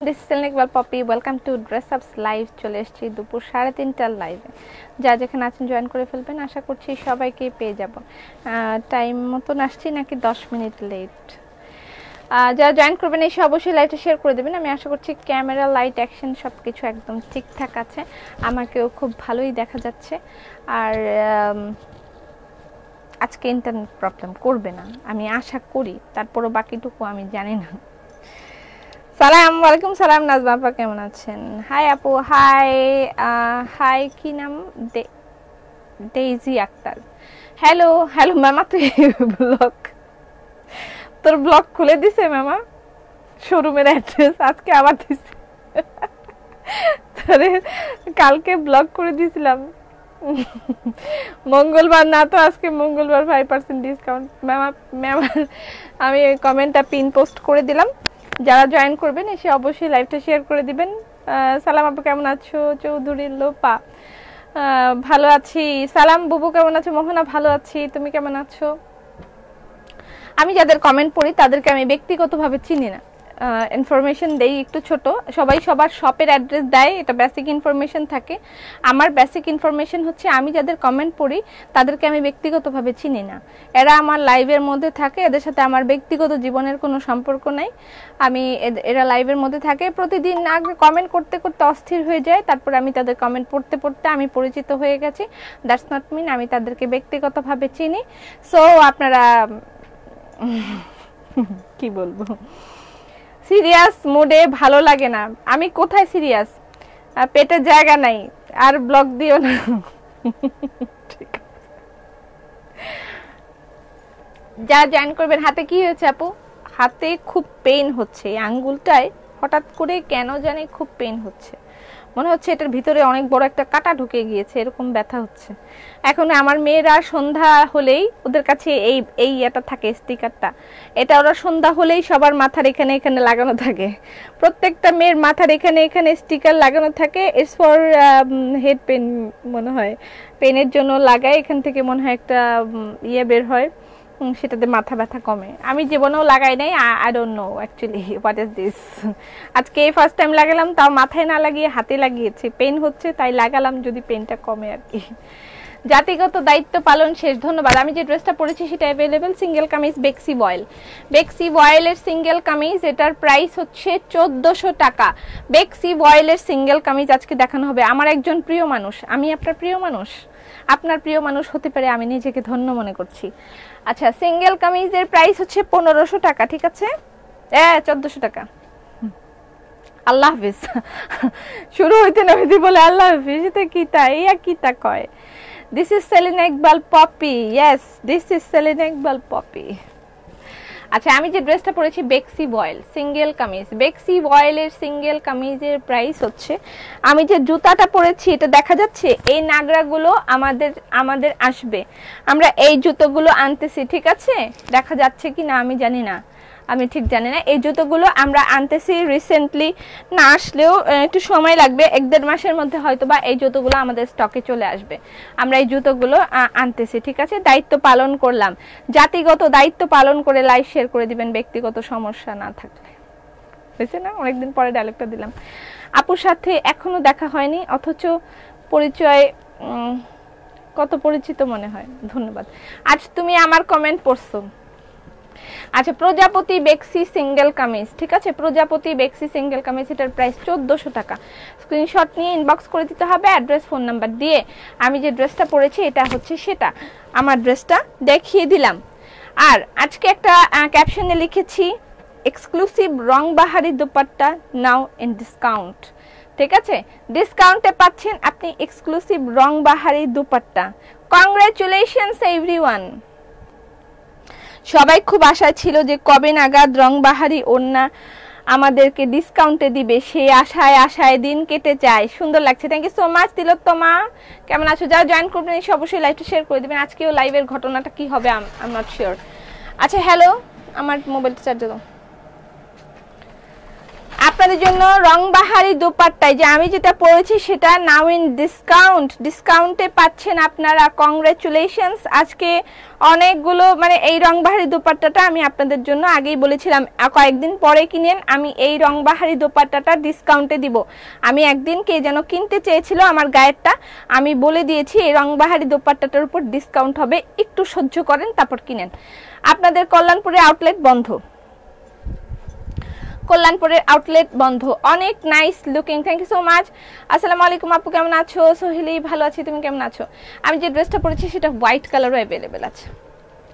This is সেলিনেকবাল Popy, welcome to dress ups live. চলে এসেছি দুপুর 3:30টার লাইভে। যা যেখানে আছেন জয়েন করে ফেলবেন, আশা করছি সবাইকে পেয়ে যাব। টাইম মতন আসছি নাকি 10 মিনিট লেট? যারা জয়েন করবেন এসে অবশ্যই লাইভটা শেয়ার করে দেবেন। আমি আশা করছি ক্যামেরা, লাইট, অ্যাকশন সব কিছু একদম ঠিকঠাক আছে। আমাকেও খুব ভালোই দেখা যাচ্ছে। আর আজকে ইন্টারনেট প্রবলেম করবে না আমি আশা করি, তারপরও বাকিটুকু আমি জানি না। সালাম, ওয়ালাইকুম সালাম। নাজমা আপা কেমন আছেন? হাই আপু, হাই। হাই, কি নাম? ডেইজি আক্তার। হ্যালো হ্যালো মামা, তুই ব্লগ, তোর ব্লগ খুলে দিছে মামা? শোরুমের অ্যাড্রেস আজকে আবার দিছে। তোরে কালকে ব্লগ করে দিয়েছিলাম, মঙ্গলবার না তো আজকে মঙ্গলবার 5% ডিসকাউন্ট। ম্যাম আমি কমেন্টটা পিন পোস্ট করে দিলাম। যারা জয়েন করবেন এসে অবশ্যই লাইভটা শেয়ার করে দিবেন। সালাম আপু কেমন আছো? চৌধুরী লোপা ভালো আছি। সালাম বুবু কেমন আছো? মোহনা ভালো আছি, তুমি কেমন আছো? আমি যাদের কমেন্ট পড়ি তাদেরকে আমি ব্যক্তিগতভাবে চিনি না, ইনফরমেশন দেই একটু ছোট। সবাই সবার শপের অ্যাড্রেস দেয়, এটা বেসিক ইনফরমেশন থাকে। আমার বেসিক ইনফরমেশন হচ্ছে আমি যাদের কমেন্ট পড়ি তাদেরকে আমি ব্যক্তিগতভাবে চিনি না। এরা আমার লাইভের মধ্যে থাকে, এদের সাথে আমার ব্যক্তিগত জীবনের কোনো সম্পর্ক নাই। এরা লাইভের মধ্যে থাকে, প্রতিদিন আগে কমেন্ট করতে করতে অস্থির হয়ে যায়, তারপর আমি তাদের কমেন্ট পড়তে পড়তে আমি পরিচিত হয়ে গেছি। দ্যাটস নট মিন আমি তাদেরকে ব্যক্তিগতভাবে চিনি। সো আপনারা কি বলবো, সিরিয়াস মুডে ভালো লাগে না। আমি কোথায় সিরিয়াস? পেটে জায়গা নাই, আর ব্লগ দিও না। যা জয়েন করবেন। হাতে কি হয়েছে আপু? হাতে খুব পেইন হচ্ছে, এই আঙ্গুলটায় হঠাৎ করে কেন জানি খুব পেইন হচ্ছে। মনে হচ্ছে এটার ভিতরে অনেক বড় একটা কাঁটা ঢুকে গিয়েছে, এরকম ব্যথা হচ্ছে। এখন আমার মেয়েরা সন্ধ্যা হলেই ওদের কাছে এই এটা থাকে, স্টিকারটা। এটা ওরা সন্ধ্যা হলেই সবার মাথার এখানে এখানে লাগানো থাকে। প্রত্যেকটা মেয়ের মাথার এখানে এখানে স্টিকার লাগানো থাকে। ইটস ফর হেড পেন মনে হয়, পেনের জন্য লাগায়। এখান থেকে মনে হয় একটা ইয়ে বের হয়, সেটাতে মাথা ব্যথা কমে। আমি জীবনেও লাগাই নাই, I don't know actually what is this. আজকে এই ফার্স্ট টাইম লাগালাম, তাও মাথায় না লাগিয়ে হাতে লাগিয়েছি। পেন হচ্ছে তাই লাগালাম, যদি পেনটা কমে আর কি। জাতিগত দায়িত্ব পালন শেষ, ধন্যবাদ। আমি যে ড্রেসটা পরেছি সেটা অ্যাভেলেবেল, সিঙ্গেল কামিজ, বেক্সি বয়েল। বেক্সি বয়েলের সিঙ্গেল কামিজ, এটার প্রাইস হচ্ছে 1400 টাকা। বেক্সি বয়েলের সিঙ্গেল কামিজ আজকে দেখানো হবে। আমার একজন প্রিয় মানুষ, আমি আপনার প্রিয় মানুষ, আপনার প্রিয় মানুষ হতে পারে, আমি নিজেকে ধন্য মনে করছি। আচ্ছা, সিঙ্গেল কামিজের প্রাইস হচ্ছে 1500 টাকা, ঠিক আছে? 1400 টাকা। আল্লাহ হাফিজ। শুরু হইতে না হইতে বলে আল্লাহ হাফিজ, এটা কিতা ইয়া কিতা কয়? This is Selina Iqbal Popy. Yes, this is Selina Iqbal Popy. আচ্ছা, আমি যে ড্রেসটা পরেছি বেক্সি বয়েল সিঙ্গেল কামিজ। বেক্সি বয়েলের সিঙ্গেল কামিজের প্রাইস হচ্ছে, আমি যে জুতাটা পরেছি এটা দেখা যাচ্ছে, এই নাগরাগুলো আমাদের আসবে। আমরা এই জুতোগুলো আনতেছি, ঠিক আছে? দেখা যাচ্ছে কি না আমি জানি না, আমি ঠিক জানি না। এই জুতোগুলো আমরা আনতেছি রিসেন্টলি, না আসলেও একটু সময় লাগবে, 1-1.5 মাসের মধ্যে হয়তো বা এই জুতোগুলো আমাদের স্টকে চলে আসবে। আমরা এই জুতোগুলো আনতেছি, ঠিক আছে? দায়িত্ব পালন করলাম, জাতিগত দায়িত্ব পালন করে লাইভ শেয়ার করে দিবেন ব্যক্তিগত সমস্যা না থাকলে। হয়েছে না? অনেকদিন পরে ডায়লগটা দিলাম। আপুর সাথে এখনো দেখা হয়নি, অথচ পরিচয় কত পরিচিত মনে হয়। ধন্যবাদ। আজ তুমি আমার কমেন্ট পড়ছো। আচ্ছা, প্রজাপতি বেক্সি সিঙ্গেল কামিজ, ঠিক আছে? প্রজাপতি বেক্সি সিঙ্গেল কামিজ, এটার প্রাইস 1400 টাকা। স্ক্রিনশট নিয়ে ইনবক্স করে দিতে হবে অ্যাড্রেস, ফোন নাম্বার দিয়ে। আমি যে ড্রেসটা পরেছি এটা হচ্ছে সেটা, আমার ড্রেসটা দেখিয়ে দিলাম। আর আজকে একটা ক্যাপশনে লিখেছি, এক্সক্লুসিভ রংবাহারি দুপাট্টা নাও ইন ডিসকাউন্ট, ঠিক আছে? ডিসকাউন্টে পাচ্ছেন আপনি এক্সক্লুসিভ রংবাহারি দুপাট্টা। Congratulations everyone. সবাই খুব আশা ছিল যে কবে নাগাদ রংবাহারি ওড়না আমাদেরকে ডিসকাউন্টে দিবে, সেই আশায় দিন কেটে যায়। সুন্দর লাগছে, থ্যাংক ইউ সো মাচ। তিলোত্তমা কেমন আছো? যারা জয়েন করবেন এসে অবশ্যই লাইভটা শেয়ার করে দিবেন। আজকেও লাইভের ঘটনাটা কি হবে আই এম নট শিওর। আচ্ছা, হ্যালো, আমার মোবাইলটা চার্জে দাও। আপনাদের জন্য রংবাহারি দোপাট্টায় যে আমি যেটা পরেছি সেটা নাও ইন ডিসকাউন্টে পাচ্ছেন আপনারা। কংগ্রেচুলেশনস। আজকে অনেকগুলো মানে এই রংবাহারি দোপাট্টাটা আমি আপনাদের জন্য আগেই বলেছিলাম কয়েকদিন পরে কিনেন, আমি এই রংবাহারি দোপাট্টাটা ডিসকাউন্টে দিব। আমি একদিন কে যেন কিনতে চেয়েছিল আমার গায়েরটা, আমি বলে দিয়েছি এই রংবাহারি দোপাট্টাটার উপর ডিসকাউন্ট হবে, একটু সহ্য করেন তারপর কিনেন। আপনাদের কল্যাণপুরে আউটলেট বন্ধ, কল্যাণপুরের আউটলেট বন্ধ। অনেক nice looking, thank you so much. আসসালামু আলাইকুম আপু, কেমন আছো? সোহেলি, ভালো আছি, তুমি কেমন আছো? আমি যে ড্রেসটা পরেছি সেটা হোয়াইট কালারও অ্যাভেলেবেল আছে,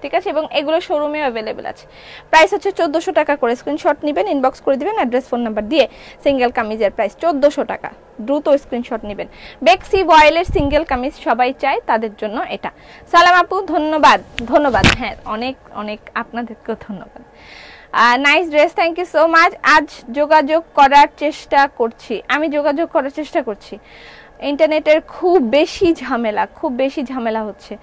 ঠিক আছে, এবং এগুলো শোরুমেও অ্যাভেলেবেল আছে। প্রাইস হচ্ছে 1400 টাকা করে। স্ক্রিনশট নেবেন, ইনবক্স করে দিবেন অ্যাড্রেস ফোন নাম্বার দিয়ে। সিঙ্গেল কামিজের প্রাইস 1400 টাকা, দ্রুত স্ক্রিনশট নেবেন। বেক্সি বয়েলের সিঙ্গেল কামিজ সবাই চায়, তাদের জন্য এটা। সালাম আপু, ধন্যবাদ ধন্যবাদ। হ্যাঁ, অনেক অনেক আপনাদেরকেও ধন্যবাদ। Nice dress, thank you so much. আজ যোগাযোগ করার চেষ্টা করছি, আমি যোগাযোগ করার চেষ্টা করছি। ইন্টারনেটের খুব বেশি ঝামেলা হচ্ছে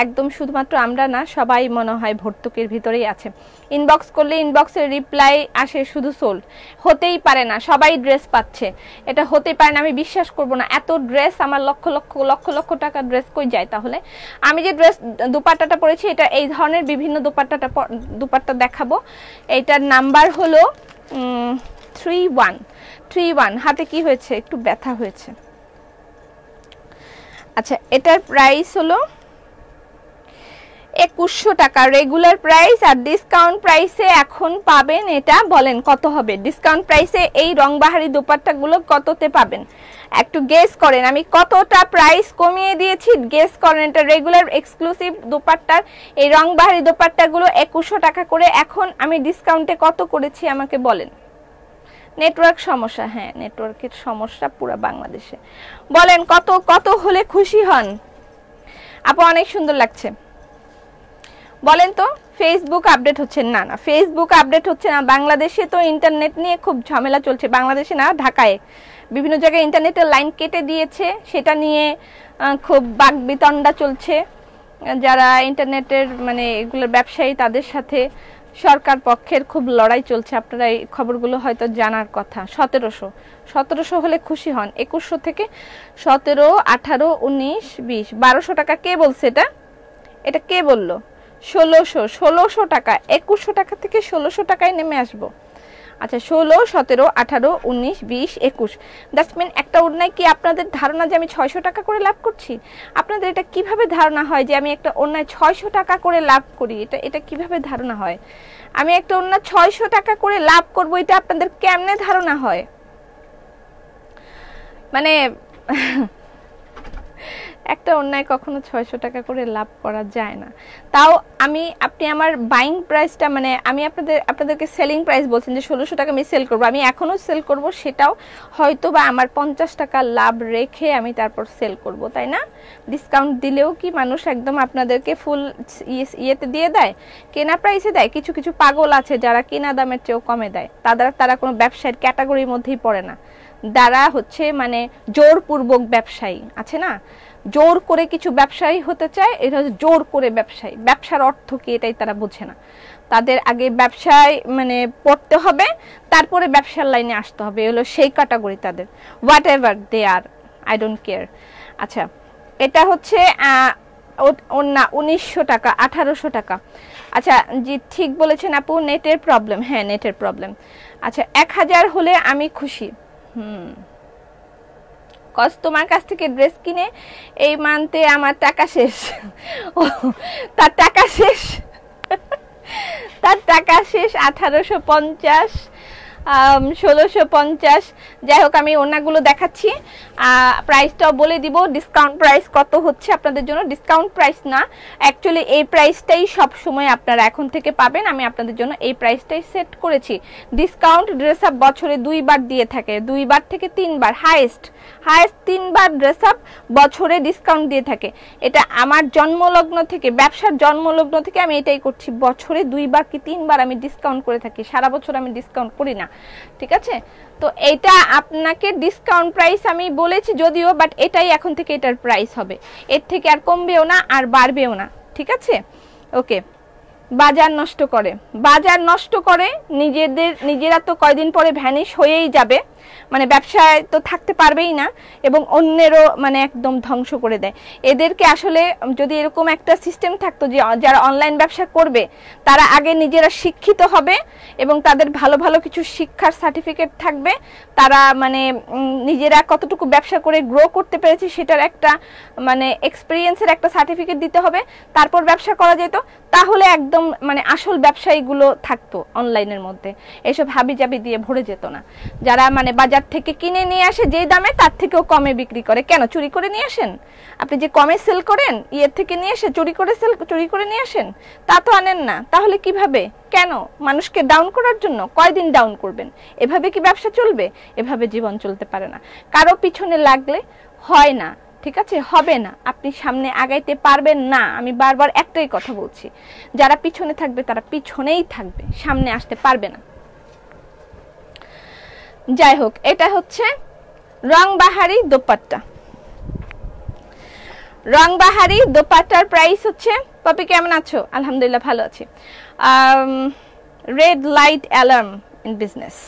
একদম। শুধুমাত্র আমরা না, সবাই মনে হয় ভর্তুকির ভিতরেই আছে। ইনবক্স করলে ইনবক্সের রিপ্লাই আসে শুধু সোল্ড। হতেই পারে না, সবাই ড্রেস পাচ্ছে, এটা হতেই পারে না। আমি বিশ্বাস করব না, এত ড্রেস আমার লক্ষ লক্ষ লক্ষ লক্ষ টাকা ড্রেস কই যায় তাহলে? আমি যে ড্রেস দুপাট্টাটা পরেছি এটা এই ধরনের বিভিন্ন দুপাট্টা দেখাবো। এইটার নাম্বার হলো 3131। হাতে কি হয়েছে? একটু ব্যথা হয়েছে। আচ্ছা, এটার প্রাইস হলো 2100 টাকা রেগুলার প্রাইস, আর ডিসকাউন্ট প্রাইসে এখন পাবেন এটা, বলেন কত হবে ডিসকাউন্ট প্রাইসে? এই রংবাহারি দোপাট্টাগুলো কততে পাবেন একটু গেস করেন। আমি কতটা প্রাইস কমিয়ে দিয়েছি গেস করেন। এটা রেগুলার এক্সক্লুসিভ দোপাট্টার এই রংবাহারি দোপাট্টাগুলো 2100 টাকা করে, এখন আমি ডিসকাউন্টে কত করেছি আমাকে বলেন। নেটওয়ার্ক সমস্যা, হ্যাঁ নেটওয়ার্কের সমস্যা পুরো বাংলাদেশে। বলেন কত কত হলে খুশি হন? আপু অনেক সুন্দর লাগছে। বলেন তো, ফেসবুক আপডেট হচ্ছে না? না, ফেসবুক আপডেট হচ্ছে না। বাংলাদেশে তো ইন্টারনেট নিয়ে খুব ঝামেলা চলছে। বাংলাদেশে না, ঢাকায় বিভিন্ন জায়গায় ইন্টারনেটের লাইন কেটে দিয়েছে, সেটা নিয়ে খুব বাকবিতণ্ডা চলছে। যারা ইন্টারনেটের মানে এগুলোর ব্যবসায়ী তাদের সাথে সরকার পক্ষের খুব লড়াই চলছে। আপনারা এই খবরগুলো হয়তো জানার কথা। 1700 হলে খুশি হন। 2100 থেকে 17, 18, 19, 20, 1200 টাকা। কে বলছে এটা? এটা কে বললো? 1600 টাকা। 2100 টাকা থেকে 1600 টাকায় নেমে আসবো। আচ্ছা, 16, 17, 18, 19, 20, 21। দ্যাটস মিন একটা ওড়নায় কি আপনাদের ধারণা যে আমি 600 টাকা করে লাভ করছি? আপনাদের এটা কিভাবে ধারণা হয় যে আমি একটা ওড়নায় 600 টাকা করে লাভ করি? এটা কিভাবে ধারণা হয় আমি একটা ওড়না 600 টাকা করে লাভ করব? এটা আপনাদের কেমনে ধারণা হয়? মানে একটা অন্যায় কখনো 600 টাকা করে লাভ করা যায় না। তাও আপনি আমার বাইং প্রাইসটা মানে আমি আপনাদেরকে সেলিং প্রাইস বলছেন যে 1600 টাকা আমি সেল করব, আমি এখনো সেল করব, সেটাও হয়তো বা আমার 50 টাকা লাভ রেখে আমি তারপর সেল করব, তাই না? ডিসকাউন্ট দিলেও কি মানুষ একদম আপনাদেরকে ফুল ইয়েতে দিয়ে দেয়, কেনা প্রাইসে দেয়? কিছু কিছু পাগল আছে যারা কেনা দামের চেয়েও কমে দেয়, তারা কোনো ব্যবসায়ের ক্যাটাগরির মধ্যেই পড়ে না। যারা হচ্ছে মানে জোরপূর্বক ব্যবসায়ী আছে না, জোর করে কিছু ব্যবসায়ী হতে চায়, এটা হচ্ছে জোর করে ব্যবসায়ী। ব্যবসার অর্থ কি এটাই তারা বোঝে না। তাদের আগে ব্যবসায় মানে পড়তে হবে, তারপরে ব্যবসার লাইনে আসতে হবে, হলো সেই ক্যাটাগরি তাদের। Whatever they are, I don't care. আচ্ছা, এটা হচ্ছে না 1900 টাকা, 1800 টাকা। আচ্ছা জি, ঠিক বলেছেন আপু, নেটের প্রবলেম। হ্যাঁ, নেটের প্রবলেম। আচ্ছা, 1000 হলে আমি খুশি। কজ তোমার কাছ থেকে ড্রেস কিনে এই মান্থে আমার টাকা শেষ। তার টাকা শেষ 1850, 1650। যাই হোক, আমি ওনাগুলো দেখাচ্ছি, প্রাইসটাও বলে দিব। ডিসকাউন্ট প্রাইস কত হচ্ছে আপনাদের জন্য? ডিসকাউন্ট প্রাইস না, অ্যাকচুয়ালি এই প্রাইসটাই সব সময় আপনারা এখন থেকে পাবেন। আমি আপনাদের জন্য এই প্রাইসটাই সেট করেছি। ডিসকাউন্ট ড্রেস আপ বছরে 2 বার দিয়ে থাকে, 2 বার থেকে 3 বার, হাইয়েস্ট 3 বার ড্রেস আপ বছরে ডিসকাউন্ট দিয়ে থাকে। এটা আমার জন্মলগ্ন থেকে, ব্যবসার জন্মলগ্ন থেকে আমি এটাই করছি। বছরে 2 বার কি 3 বার আমি ডিসকাউন্ট করে থাকি, সারা বছর আমি ডিসকাউন্ট করি না, ঠিক আছে? তো এটা আপনাকে ডিসকাউন্ট প্রাইস আমি বলেছি যদিও, বাট এটাই এখন থেকে এটার প্রাইস হবে, এর থেকে আর কমবেও না আর বাড়বেও না, ঠিক আছে? ওকে, বাজার নষ্ট করে, বাজার নষ্ট করে, নিজেরা তো কয়দিন পরে ভ্যানিশ হয়েই যাবে, মানে ব্যবসায় তো থাকতে পারবেই না, এবং অন্যেরও মানে একদম ধ্বংস করে দেয়। এদেরকে আসলে যদি এরকম একটা সিস্টেম থাকতো যে যারা অনলাইন ব্যবসা করবে তারা আগে নিজেরা শিক্ষিত হবে এবং তাদের ভালো ভালো কিছু শিক্ষার সার্টিফিকেট থাকবে, তারা মানে নিজেরা কতটুকু ব্যবসা করে গ্রো করতে পেরেছে সেটার একটা মানে এক্সপিরিয়েন্সের একটা সার্টিফিকেট দিতে হবে, তারপর ব্যবসা করা যেত, তাহলে একদম মানে আসল ব্যবসায়ীগুলো থাকতো অনলাইনের মধ্যে, এসব হাবিজাবি দিয়ে ভরে যেত না। যারা মানে বাজার থেকে কিনে নিয়ে আসে যেই দামে তার থেকেও কমে বিক্রি করে, কেন চুরি করে নিয়ে আসেন? আপনি যে কমে সেল করেন ইয়ের থেকে নিয়ে এসে চুরি করে নিয়ে আসেন, তা তো আনেন না, তাহলে কিভাবে? কেন? মানুষকে ডাউন করার জন্য? কয়দিন ডাউন করবেন? এভাবে কি ব্যবসা চলবে? এভাবে জীবন চলতে পারে না। কারো পিছনে লাগলে হয় না, ঠিক আছে, হবে না, আপনি সামনে আগাইতে পারবেন না। আমি বারবার একটাই কথা বলছি, যারা পিছনে থাকবে তারা পিছনেই থাকবে, সামনে আসতে পারবে না। যাই হোক, এটা হচ্ছে রংবাহারি দোপাট্টা। রংবাহারি দোপাট্টার প্রাইস হচ্ছে, পপি কেমন আছো? আলহামদুলিল্লাহ ভালো আছি। Red light alarm in business.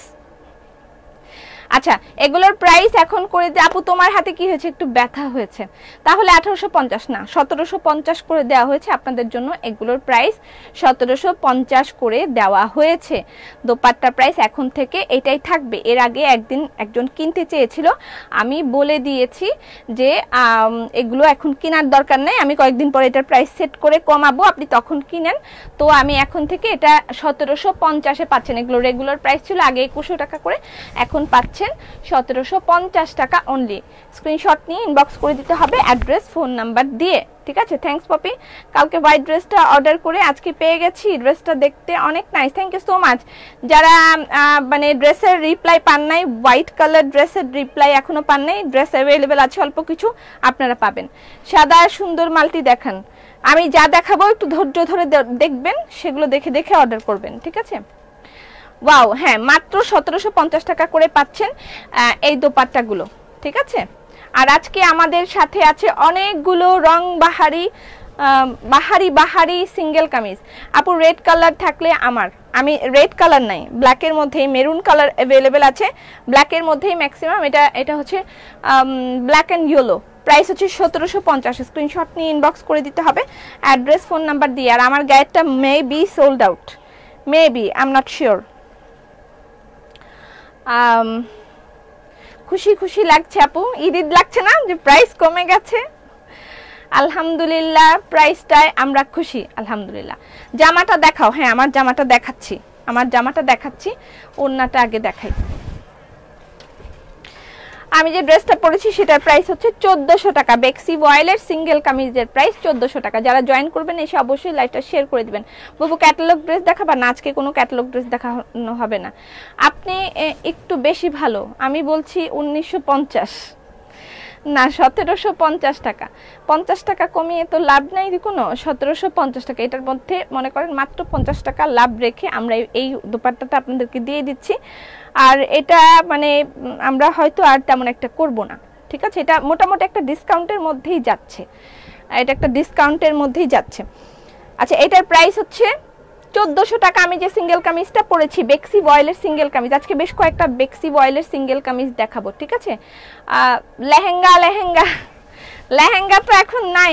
আচ্ছা, এগুলোর প্রাইস এখন করে যে আপু তোমার হাতে কি হয়েছে, একটু ব্যথা হয়েছে, তাহলে 1850 না 1750 করে দেওয়া হয়েছে আপনাদের জন্য। এগুলোর প্রাইস 1750 করে দেওয়া হয়েছে। দোপাট্টার প্রাইস এখন থেকে এটাই থাকবে। এর আগে একজন কিনতে চেয়েছিল, আমি বলে দিয়েছি যে এগুলো এখন কেনার দরকার নেই, আমি কয়েকদিন পরে এটার প্রাইস সেট করে কমাবো, আপনি তখন কিনেন। তো আমি এখন থেকে এটা 1750-এ পাচ্ছেন। এগুলো রেগুলার প্রাইস ছিল আগে 2100 টাকা করে, এখন পাচ্ছেন 1750 টাকা অনলি। স্ক্রিনশট নিয়ে ইনবক্স করে দিতে হবে অ্যাড্রেস ফোন নাম্বার দিয়ে, ঠিক আছে? থ্যাঙ্কস পপি। কালকে হোয়াইট ড্রেসটা অর্ডার করে আজকে পেয়ে গেছি, ড্রেসটা দেখতে অনেক nice, thank you so much. যারা মানে ড্রেসের রিপ্লাই পান নাই, হোয়াইট কালার ড্রেসের রিপ্লাই এখনো পান নাই, ড্রেস অ্যাভেলেবেল আছে অল্প কিছু, আপনারা পাবেন। সাদা সুন্দর মাল্টি দেখান, আমি যা দেখাবো একটু ধৈর্য ধরে দেখবেন, সেগুলো দেখে দেখে অর্ডার করবেন, ঠিক আছে? ওয়াও, হ্যাঁ, মাত্র 1750 টাকা করে পাচ্ছেন এই দোপাট্টাগুলো, ঠিক আছে? আর আজকে আমাদের সাথে আছে অনেকগুলো রং বাহারি সিঙ্গেল কামিজ। আপু রেড কালার থাকলে আমি রেড কালার নাই, ব্ল্যাকের মধ্যেই মেরুন কালার অ্যাভেলেবেল আছে, ব্ল্যাকের মধ্যেই ম্যাক্সিমাম। এটা হচ্ছে ব্ল্যাক অ্যান্ড ইয়েলো, প্রাইস হচ্ছে 1750। স্ক্রিনশট নিয়ে ইনবক্স করে দিতে হবে অ্যাড্রেস ফোন নাম্বার দিয়ে। আর আমার গায়েরটা may be sold out, maybe, I am not sure. খুশি খুশি লাগছে আপু, ঈদ লাগছে না যে প্রাইস কমে গেছে? আলহামদুলিল্লাহ, প্রাইসটায় আমরা খুশি আলহামদুলিল্লাহ। জামাটা দেখাও। হ্যাঁ, আমার জামাটা দেখাচ্ছি, ওড়নাটা আগে দেখাই। আমি যে ড্রেসটা পরেছি সেটার প্রাইস হচ্ছে 1400 টাকা। বেক্সি ওয়াইলের সিঙ্গেল কামিজের প্রাইস 1400 টাকা। যারা জয়েন করবেন এসে অবশ্যই লাইভটা শেয়ার করে দিবেন। বাবু ক্যাটালগ ড্রেস দেখাবা না? আজকে কোনো ক্যাটালগ ড্রেস দেখানো হবে না। আপনি একটু বেশি ভালো, আমি বলছি 1950 না 1750 টাকা। 50 টাকা কমিয়ে তো লাভ নাই কোনো, 1750 টাকা। এটার মধ্যে মনে করেন মাত্র 50 টাকা লাভ রেখে আমরা এই দোপাট্টাটা আপনাদেরকে দিয়ে দিচ্ছি। আর এটা মানে আমরা হয়তো আর তেমন একটা করব না, ঠিক আছে? এটা মোটামুটি একটা ডিসকাউন্টের মধ্যেই যাচ্ছে, আচ্ছা, এটার প্রাইস হচ্ছে 1400 টাকা। আমি যে সিঙ্গেল কামিজটা পরেছি বেক্সি ওয়াইলের সিঙ্গেল কামিজ, আজকে বেশ কয়েকটা বেক্সি ওয়াইলের সিঙ্গেল কামিজ দেখাবো, ঠিক আছে? লেহেঙ্গা তো এখন নাই,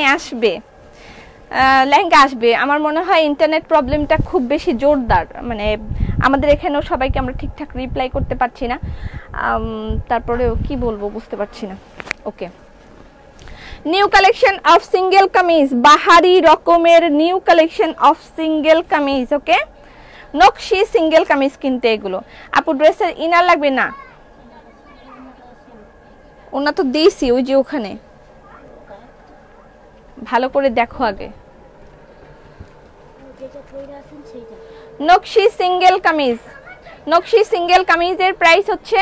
লেহেঙ্গা আসবে। আমার মনে হয় ইন্টারনেট প্রবলেমটা খুব বেশি জোরদার, মানে আমাদের এখানেও সবাইকে আমরা ঠিকঠাক রিপ্লাই করতে পারছি না, তারপরেও কি বলবো বুঝতে পারছি না। Okay, new collection of single kameez, বাহারি রকমের new collection of single kameez. Okay, নকশি সিঙ্গেল কামিজ কিনতে এগুলো। আপু ড্রেসের ইনার লাগবে না? ওনা তো দিয়েছি ওই যে ওখানে, ভালো করে দেখো আগে। নকশি সিঙ্গেল কামিজের প্রাইস হচ্ছে,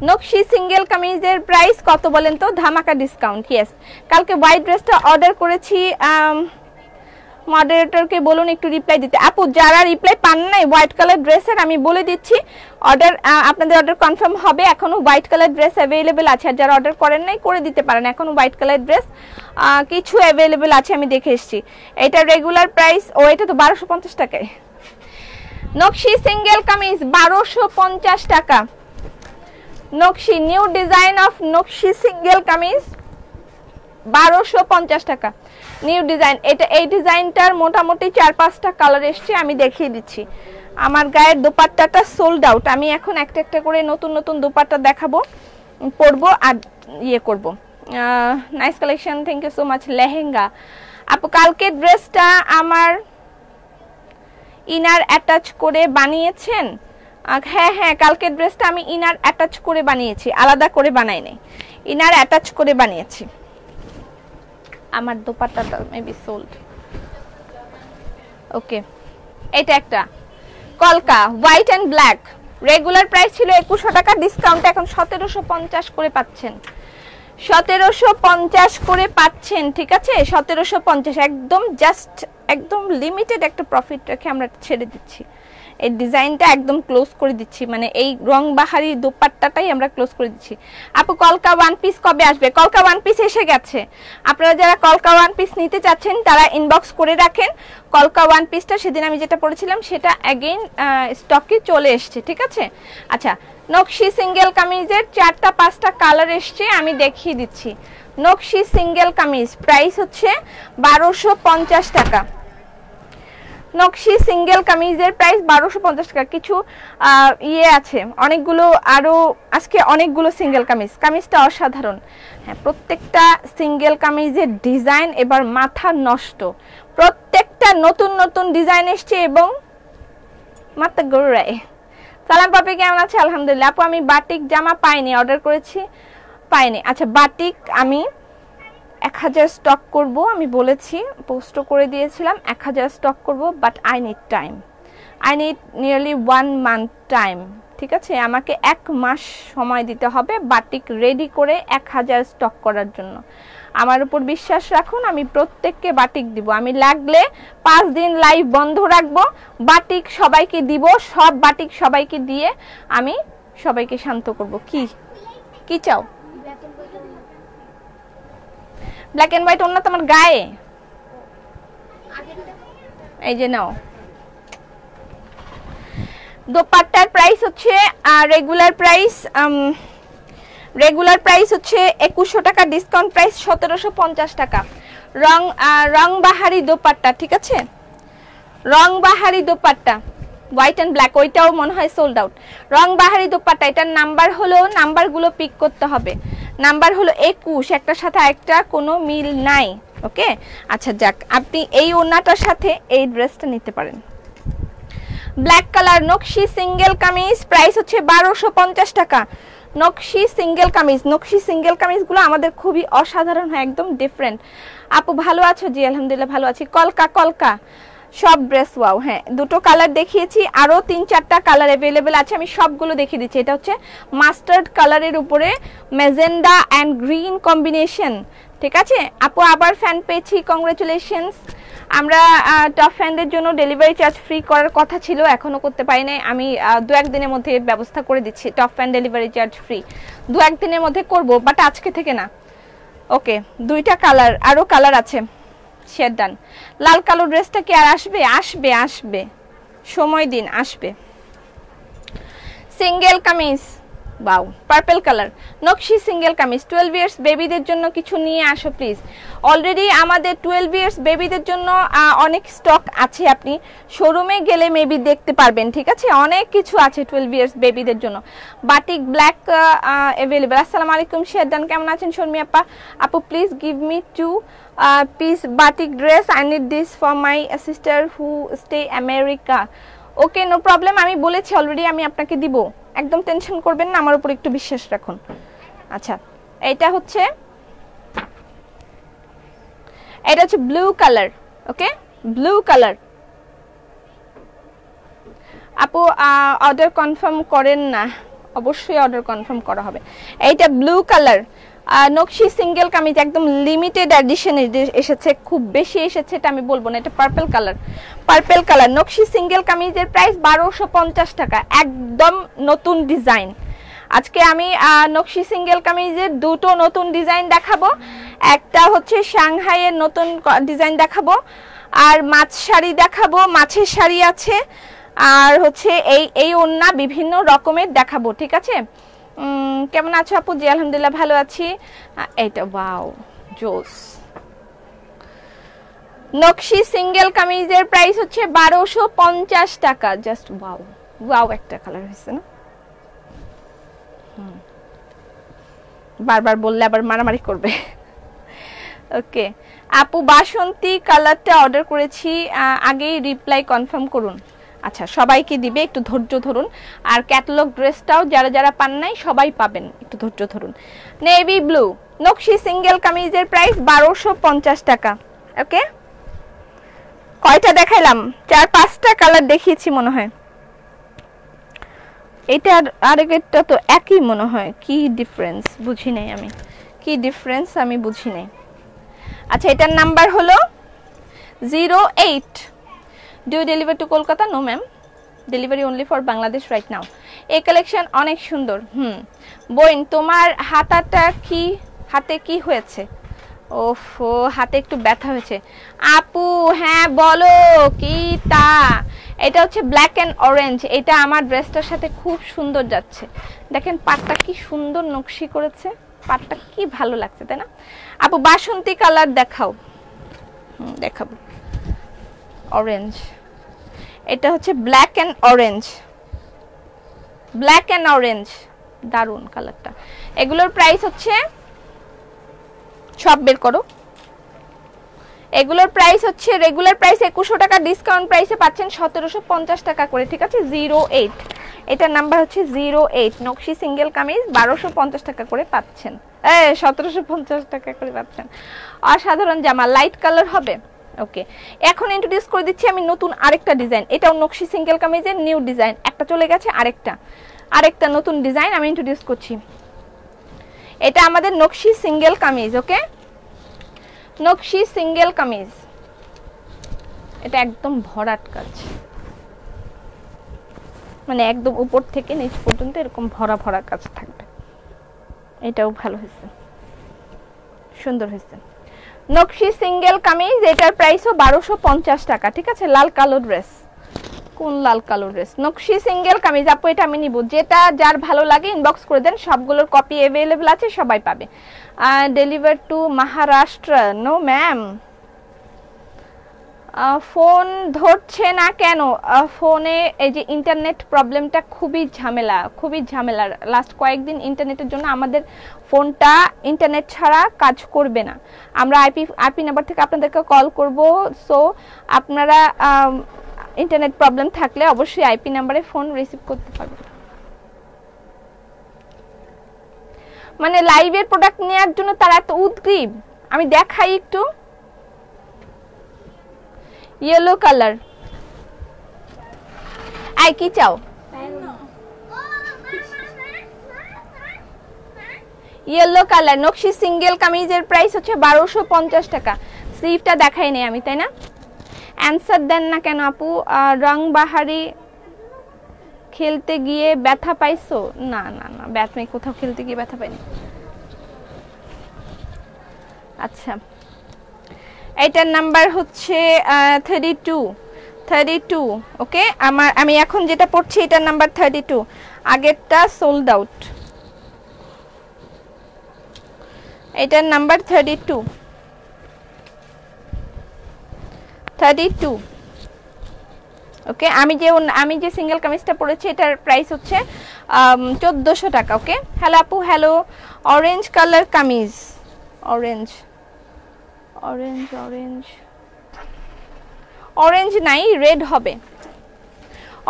নকশি সিঙ্গেল কামিজের প্রাইস কত বলেন তো? ধামাকা ডিসকাউন্ট। ইয়েস, কালকে হোয়াইট ড্রেসটা অর্ডার করেছি মডারেটরকে বলুন একটু রিপ্লাই দিতে। আপু যারা রিপ্লাই পান নাই হোয়াইট কালার ড্রেসের, আমি বলে দিচ্ছি অর্ডার, আপনাদের অর্ডার কনফার্ম হবে। এখনো হোয়াইট কালার ড্রেস অ্যাভেলেবেল আছে, আর যারা অর্ডার করেন নাই করে দিতে পারেন। এখনো হোয়াইট কালার ড্রেস কিছু অ্যাভেলেবেল আছে, আমি দেখে এসেছি। এটা রেগুলার প্রাইস, ও এটা তো 1250 টাকায়। নকশি সিঙ্গেল কামিজ 1250 টাকা। নকশি নিউ ডিজাইন অফ নকশি সিঙ্গেল কামিজ 1250 টাকা নিউ ডিজাইন। এটা এই ডিজাইনটার মোটামুটি 4-5টা কালার এসছে, আমি দেখিয়ে দিচ্ছি। আমার গায়ের দোপাট্টাটা সোল্ড আউট, আমি এখন একটা একটা করে নতুন নতুন দোপাট্টা দেখাবো, পরবো আর ইয়ে করব। Nice collection, thank you so much. Lehenga আপু কালকে ড্রেসটা আমার ইনার অ্যাটাচ করে বানিয়েছেন? হ্যাঁ হ্যাঁ, কালকের ড্রেসটা আমি ইনার অ্যাটাচ করে বানিয়েছি, আলাদা করে বানাই নাই, ইনার অ্যাটাচ করে বানিয়েছি। আমার দোপাট্টাটা মেবি সোল্ড। ওকে, এটা একটা কলকা white and black, regular price ছিল 2100 টাকা, ডিসকাউন্ট এখন 1750 করে পাচ্ছেন। 1750 করে পাচ্ছেন, ঠিক আছে? 1750 একদম জাস্ট একদম লিমিটেড একটা প্রফিট রেখে আমরা ছেড়ে দিচ্ছি। এই ডিজাইনটা একদম ক্লোজ করে দিচ্ছি, মানে এই রং বাহারি দোপাট্টাটাই আমরা ক্লোজ করে দিচ্ছি। আপু কলকা ওয়ান পিস কবে আসবে? কলকা ওয়ান পিস এসে গেছে। আপনারা যারা কলকা ওয়ান পিস নিতে চাচ্ছেন তারা ইনবক্স করে রাখেন। কলকা ওয়ান পিসটা সেদিন আমি যেটা পড়েছিলাম সেটা অ্যাগেইন স্টকে চলে এসছে, ঠিক আছে? আচ্ছা, নকশি সিঙ্গেল কামিজের 4টা-5টা কালার এসছে, আমি দেখিয়ে দিচ্ছি। নকশি সিঙ্গেল কামিজ প্রাইস হচ্ছে 1250 টাকা। নকশি সিঙ্গেল কামিজের প্রাইস 1250 টাকা। কিছু ইয়ে আছে অনেকগুলো, আরো আজকে অনেকগুলো সিঙ্গেল কামিজ। কামিজটা অসাধারণ, হ্যাঁ প্রত্যেকটা সিঙ্গেল কামিজের ডিজাইন এবার মাথা নষ্ট, প্রত্যেকটা নতুন নতুন ডিজাইন এসছে এবং মাথা ঘুরায়। সালাম পাপি কেমন আছে? আলহামদুলিল্লাহ। আপু আমি বাটিক জামা পাইনি, অর্ডার করেছি পাইনি। আচ্ছা বাটিক আমি 1000 স্টক করব, আমি বলেছি, পোস্টও করে দিয়েছিলাম 1000 স্টক করব, but I need time, I need nearly 1 month time, ঠিক আছে? আমাকে 1 মাস সময় দিতে হবে বাটিক রেডি করে 1000 স্টক করার জন্য। আমার উপর বিশ্বাস রাখুন, আমি প্রত্যেককে বাটিক দিব। আমি লাগলে 5 দিন লাইভ বন্ধ রাখবো, বাটিক সবাইকে দিব, সব বাটিক সবাইকে দিয়ে আমি সবাইকে শান্ত করব। কি কি চাও? ব্ল্যাক এন্ড হোয়াইট ওন্না তোমার গায়ে, এই যে নাও। দোপাট্টার প্রাইস হচ্ছে রেগুলার প্রাইস হচ্ছে 2100 টাকা, ডিসকাউন্ট প্রাইস 1750 টাকা। রং বাহারি দোপাট্টা, ঠিক আছে? রং বাহারি দোপাট্টা হোয়াইট এন্ড ব্ল্যাক, ওইটাও মনে হয় সোল্ড আউট। রং বাহারি দোপাট্টা, এটার নাম্বার হলো, নাম্বারগুলো পিক করতে হবে। নাম্বার হলো 21, একটার সাথে আরেকটা কোনো মিল নাই, ওকে? আচ্ছা যাক, আপনি এই ওড়নাটার সাথে এই ড্রেসটা নিতে পারেন। ব্ল্যাক কালার নকশি সিঙ্গেল কামিজ প্রাইস হচ্ছে 1250 টাকা। নকশি সিঙ্গেল কামিজ, নকশি সিঙ্গেল কামিজগুলো আমাদের খুবই অসাধারণ হয়, একদম ডিফারেন্ট। আপু ভালো আছো? জি আলহামদুলিল্লাহ ভালো আছি। কলকা সব ড্রেস ওয়াও, হ্যাঁ দুটো কালার দেখিয়েছি, আরো 3-4টা কালার অ্যাভেলেবেল আছে, আমি সবগুলো দেখিয়ে দিচ্ছি। এটা হচ্ছে মাস্টার্ড কালারের উপরে ম্যাজেন্ডা অ্যান্ড গ্রিন কম্বিনেশন, ঠিক আছে? আপু আবার ফ্যান পেয়েছি, কংগ্রেচুলেশনস। আমরা টপ ফ্যানদের জন্য ডেলিভারি চার্জ ফ্রি করার কথা ছিল, এখনো করতে পারি নাই। আমি 2-1 দিনের মধ্যে ব্যবস্থা করে দিচ্ছি, top fan delivery charge free 2-1 দিনের মধ্যে করব, বাট আজকে থেকে না। ওকে, 2টা কালার, আরো কালার আছে। শেড ডান। লাল কালো ড্রেসটা কি আর আসবে? আসবে, সময় দিন, আসবে। সিঙ্গেল কামিজ, বাউ পার্পল কালার নকশি সিঙ্গেল কামিজ 12 ইয়ার্স বেবিদের জন্য কিছু নিয়ে আসো প্লিজ। অলরেডি আমাদের 12 ইয়ার্স বেবিদের জন্য অনেক স্টক আছে, আপনি শোরুমে গেলে মেবি দেখতে পারবেন, ঠিক আছে? অনেক কিছু আছে 12 ইয়ার্স বেবিদের জন্য। Batik black available. আসসালামু আলাইকুম শেরদান, কেমন আছেন শর্মি আপা? আপু please give me 2 piece batik dress, I need this for my sister who stay America. Okay no problem, আমি বলেছি অলরেডি আমি আপনাকে দিব, একদম টেনশন করবেন না, আমার উপর একটু বিশ্বাস রাখুন। আচ্ছা এটা হচ্ছে ব্লু কালার, ওকে ব্লু কালার। আপু অর্ডার কনফার্ম করেন না? অবশ্যই অর্ডার কনফার্ম করা হবে। এইটা ব্লু কালার, নকশি সিঙ্গেল কামিজ একদম লিমিটেড এডিশন এসেছে, খুব বেশি এসেছে এটা আমি বলবো না। এটা পার্পল কালার নকশি সিঙ্গেল কামিজের প্রাইস 1250 টাকা, একদম নতুন ডিজাইন। আজকে আমি নকশি সিঙ্গেল কামিজের দুটো নতুন ডিজাইন দেখাবো। একটা হচ্ছে সাংহাইয়ের নতুন ডিজাইন দেখাবো, আর মাছ শাড়ি দেখাবো, মাছের শাড়ি আছে, আর হচ্ছে এই ওড়না বিভিন্ন রকমের দেখাবো, ঠিক আছে? কেমন আছো আপু? জি আলহামদুলিল্লাহ ভালো আছি। এইটা ওয়াও জোস নকশি সিঙ্গেল কামিজের প্রাইস হচ্ছে 1250 টাকা। জাস্ট ওয়াও একটা কালার হয়েছে না? বারবার বললে আবার মারামারি করবে। ওকে আপু, বাসন্তী কালারটা অর্ডার করেছি, আগেই রিপ্লাই কনফার্ম করুন। আচ্ছা, সবাইকে দিবে, একটু ধৈর্য ধরুন। আর ক্যাটালগ ড্রেসটাও যারা পান নাই সবাই পাবেন, একটু ধৈর্য ধরুন। নেভি ব্লু নকশি সিঙ্গেল কামিজের প্রাইস 1250 টাকা। ওকে, কয়টা দেখাইলাম? 4-5টা কালার দেখিয়েছি মনে হয়। এটার আরেকটা তো একই মনে হয়, কি ডিফারেন্স বুঝি নাই আমি, কি ডিফারেন্স আমি বুঝি নাই। আচ্ছা, এটার নাম্বার হলো 08। Do deliver to Kolkata? No ma'am, delivery only for Bangladesh right now. এই কালেকশন অনেক সুন্দর। বোন, তোমার হাতে কি হয়েছে? ওফো, হাতে একটু ব্যথা হয়েছে। আপু হ্যাঁ বলো কি তা? এটা হচ্ছে ব্ল্যাক এন্ড অরেঞ্জ, এটা আমার ড্রেসটার সাথে খুব সুন্দর যাচ্ছে। দেখেন পাটটা কি সুন্দর নকশি করেছে, পাটটা কি ভালো লাগছে, তাই না? আপু বাসন্তী কালার দেখাও। দেখাবো অরেঞ্জ, এটা হচ্ছে ব্ল্যাক এন্ড অরেঞ্জ, দারুন কালারটা। এগুলোর প্রাইস হচ্ছে, সব বের করো, এগুলোর প্রাইস হচ্ছে রেগুলার প্রাইস 2100 টাকা, ডিসকাউন্ট প্রাইসে পাচ্ছেন 1750 টাকা করে, ঠিক আছে? 08, এটার নাম্বার হচ্ছে 08। নকশি সিঙ্গেল কামিজ 1250 টাকা করে পাচ্ছেন, 1750 টাকা করে পাচ্ছেন। অসাধারণ জামা, লাইট কালার হবে। ওকে, এখন ইন্ট্রোডিউস করে দিচ্ছি আমি নতুন আরেকটা ডিজাইন। এটাও নকশি সিঙ্গেল কামিজের নিউ ডিজাইন, একটা চলে গেছে, আরেকটা নতুন ডিজাইন আমি ইন্ট্রোডিউস করছি। এটা আমাদের নকশি সিঙ্গেল কামিজ। ওকে, নকশি সিঙ্গেল কামিজ, এটা একদম ভরাট কাজ, মানে একদম উপর থেকে নিচ পর্যন্ত এরকম ভরা কাজ থাকবে। এটাও ভালো হয়েছে, সুন্দর হয়েছে। নকশি সিঙ্গেল কামিজ, এটার প্রাইসও 1250 টাকা, ঠিক আছে? লাল কালো ড্রেস, কোন লাল কালো ড্রেস? নকশি সিঙ্গেল কামিজ। আপু এটা আমি নিব, যেটা যার ভালো লাগে ইনবক্স করে দেন, সবগুলোর কপি অ্যাভেলেবল আছে, সবাই পাবে। Deliver to Maharashtra? No ma'am. Phone ধরছে না কেন? ফোনে এই যে ইন্টারনেট প্রবলেমটা খুবই ঝামেলা। লাস্ট কয়েকদিন ইন্টারনেটের জন্য আমাদের ফোনটা ইন্টারনেট ছাড়া কাজ করবে না। আমরা আইপি নাম্বার থেকে আপনাদেরকে কল করব, সো আপনারা ইন্টারনেট প্রবলেম থাকলে অবশ্যই আইপি নাম্বারে ফোন রিসিভ করতে পারবেন। মানে লাইভের প্রোডাক্ট নেওয়ার জন্য তারা এত উদ্গ্রীব, আমি দেখাই একটু। ইয়েলো কালার, আই কি চাও? ইয়েলো কালার নকশি সিঙ্গেল কামিজের প্রাইস হচ্ছে 1250 টাকা। স্লিভটা দেখাই নেই আমি, তাই না? অ্যান্সার দেন না কেন আপু? রং বাহারি খেলতে গিয়ে ব্যথা পাইছো? না, ব্যথা কোথাও খেলতে গিয়ে ব্যথা পাইনি। আচ্ছা, এটার নাম্বার হচ্ছে 32। ওকে, আমি এখন যেটা পড়ছি এটার নাম্বার 32, আগেরটা সোল্ড আউট। এটার নাম্বার 32। ওকে, আমি যে সিঙ্গেল কামিজটা পরেছি এটার প্রাইস হচ্ছে 1400 টাকা। ওকে, হ্যালো আপু, hello. Orange colour kameez, orange নাই, রেড হবে।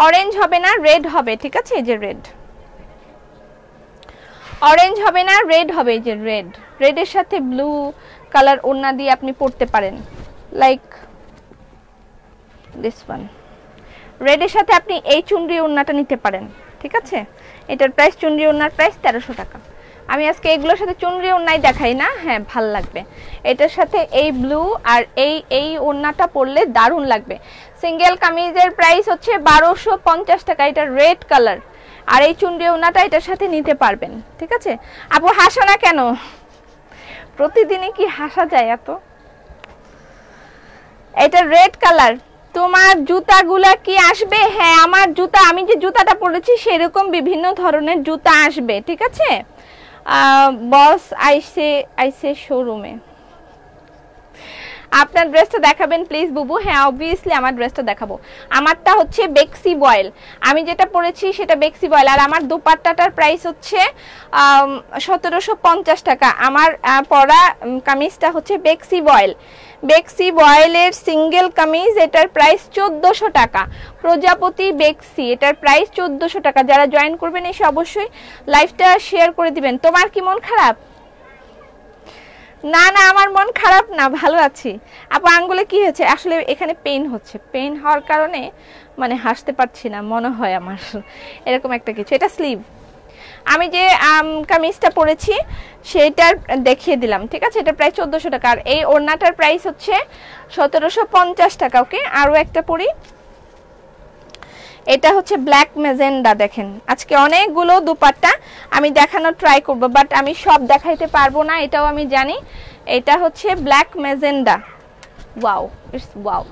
অরেঞ্জ হবে না, রেড হবে, ঠিক আছে? এই যে রেড, অরেঞ্জ হবে না, রেড হবে। এই যে রেডের সাথে ব্লু কালার ওড়না দিয়ে আপনি পরতে পারেন, লাইক দিস ওয়ান। রেডের সাথে আপনি এই চুনরি ওড়নাটা নিতে পারেন, ঠিক আছে? এটার প্রাইস, চুনরি ওড়নার প্রাইস 1300 টাকা। আমি আজকে এগুলোর সাথে চুনরি ওড়নাই দেখাই না, হ্যাঁ ভাল লাগবে। এটার সাথে এই ব্লু আর এই ওড়নাটা পরলে দারুণ লাগবে। সিঙ্গেল কামিজের প্রাইস হচ্ছে 1250 টাকা, এটা রেড কালার। আর এই চুনরি ওড়নাটা এটার সাথে নিতে পারবেন, ঠিক আছে। আপু হাসো না কেন, প্রতিদিনই কি হাসা যায় এত? এটা রেড কালার। তোমার জুতাগুলা কি আসবে? হ্যাঁ আমার জুতা, আমি যে জুতাটা পরেছি সেরকম বিভিন্ন ধরনের জুতা আসবে, ঠিক আছে। বস আইসে শোরুমে, আপনার ড্রেসটা দেখাবেন প্লিজ বুবু। হ্যাঁ অবভিয়াসলি আমার ড্রেসটা দেখাবো। আমারটা হচ্ছে বেক্সি বয়েল, আমি যেটা পরেছি সেটা বেক্সি বয়েল। আর আমার দুপাট্টাটার প্রাইস হচ্ছে 1750 টাকা। আমার পরা কামিজটা হচ্ছে বেক্সি বয়েল। বেক্সি বয়েলের সিঙ্গেল কামিজ, এটার প্রাইস 1400 টাকা। প্রজাপতি বেক্সি, এটার প্রাইস 1400 টাকা। যারা জয়েন করবেন এসে অবশ্যই লাইভটা শেয়ার করে দিবেন। তোমার কি মন খারাপ? না না আমার মন খারাপ না, ভালো আছি। আপু আঙ্গুলে কি হয়েছে? আসলে এখানে পেইন হচ্ছে, পেইন হওয়ার কারণে মানে হাসতে পারছি না মনে হয় আমার, এরকম একটা কিছু। এটা স্লিভ, আমি যে কামিজটা পরেছি সেটার দেখিয়ে দিলাম, ঠিক আছে। এটা প্রাইস 1400 টাকা। আর এই ওড়নাটার প্রাইস হচ্ছে 1750 টাকা। ওকে, আরও একটা পরি। এটা হচ্ছে ব্ল্যাক ম্যাজেন্ডা। দেখেন আজকে অনেকগুলো দুপাট্টা আমি দেখানোর ট্রাই করব, বাট আমি সব দেখাইতে পারবো না, এটাও আমি জানি। এটা হচ্ছে black magenta. Wow, it's wow.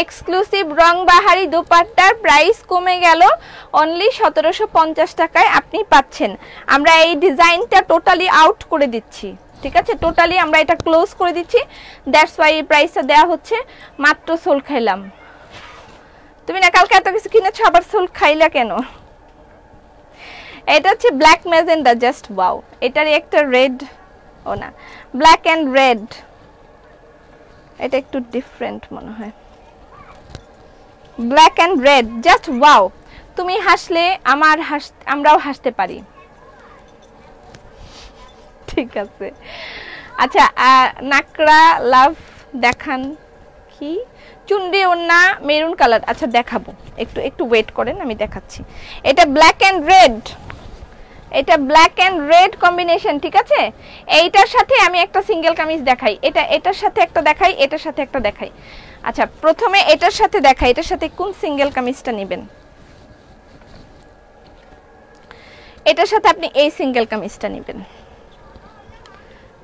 Exclusive রং বাহারি দুপাট্টার প্রাইস কমে গেল, অনলি 1750 টাকায় আপনি পাচ্ছেন। আমরা এই ডিজাইনটা টোটালি আউট করে দিচ্ছি, ঠিক আছে। টোটালি আমরা এটা ক্লোজ করে দিচ্ছি, দ্যাটস ওয়াই এই প্রাইসটা দেওয়া হচ্ছে। মাত্র সোল খাইলাম। তুমি না কালকে এত কিছু কিনেছো, আবার সোল খাইলা কেন? এটা হচ্ছে ব্ল্যাক ম্যাজেন্ডা, জাস্ট ওয়াও। এটারই একটা রেড, ও না ব্ল্যাক অ্যান্ড রেড, এটা একটু ডিফারেন্ট মনে হয়। Black and red, just wow. তুমি হাসলে আমরাও হাসতে পারি, ঠিক আছে। আচ্ছা নাকড়া লাভ দেখান কি? চুনরি ওড়না মেরুন কালার, আচ্ছা দেখাবো, একটু ওয়েট করেন, আমি দেখাচ্ছি। এটা ব্ল্যাক অ্যান্ড রেড, এটা ব্ল্যাক অ্যান্ড রেড কম্বিনেশন, ঠিক আছে। এইটার সাথে আমি একটা সিঙ্গেল কামিজ দেখাই, এটার সাথে একটা দেখাই, এটার সাথে একটা দেখাই। আচ্ছা প্রথমে এটার সাথে দেখাই, এটার সাথে কোন সিঙ্গেল কামিজটা নেবেন? এটার সাথে আপনি এই সিঙ্গেল কামিজটা নেবেন,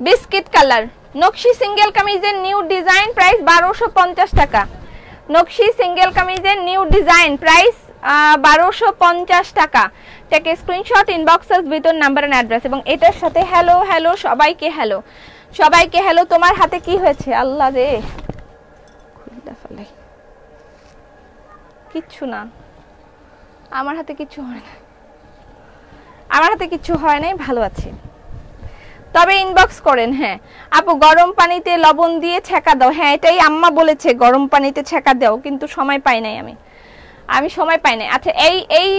বিস্কিট কালার। নকশি সিঙ্গেল কামিজের নিউ ডিজাইন, প্রাইস 1250 টাকা। নকশি সিঙ্গেল কামিজের নিউ ডিজাইন, প্রাইস 1250 টাকা। টেক স্ক্রিনশট, ইনবক্সেস ভিতর নাম্বার এন্ড অ্যাড্রেস। এবং এটার সাথে হ্যালো হ্যালো সবাইকে, হ্যালো সবাইকে হ্যালো। তোমার হাতে কি হয়েছে? আল্লাহ রে, খুললা ফেলে কিচ্ছু না, আমার হাতে কিচ্ছু হয় না, আমার হাতে কিচ্ছু হয় নাই, ভালো আছি। তবে ইনবক্স করেন। হ্যাঁ আপু গরম পানিতে লবণ দিয়ে ছেঁকা দাও। হ্যাঁ এটাই আম্মা বলেছে, গরম পানিতে ছেঁকা দাও, কিন্তু সময় পাই নাই, আমি সময় পাই নাই। আচ্ছা এই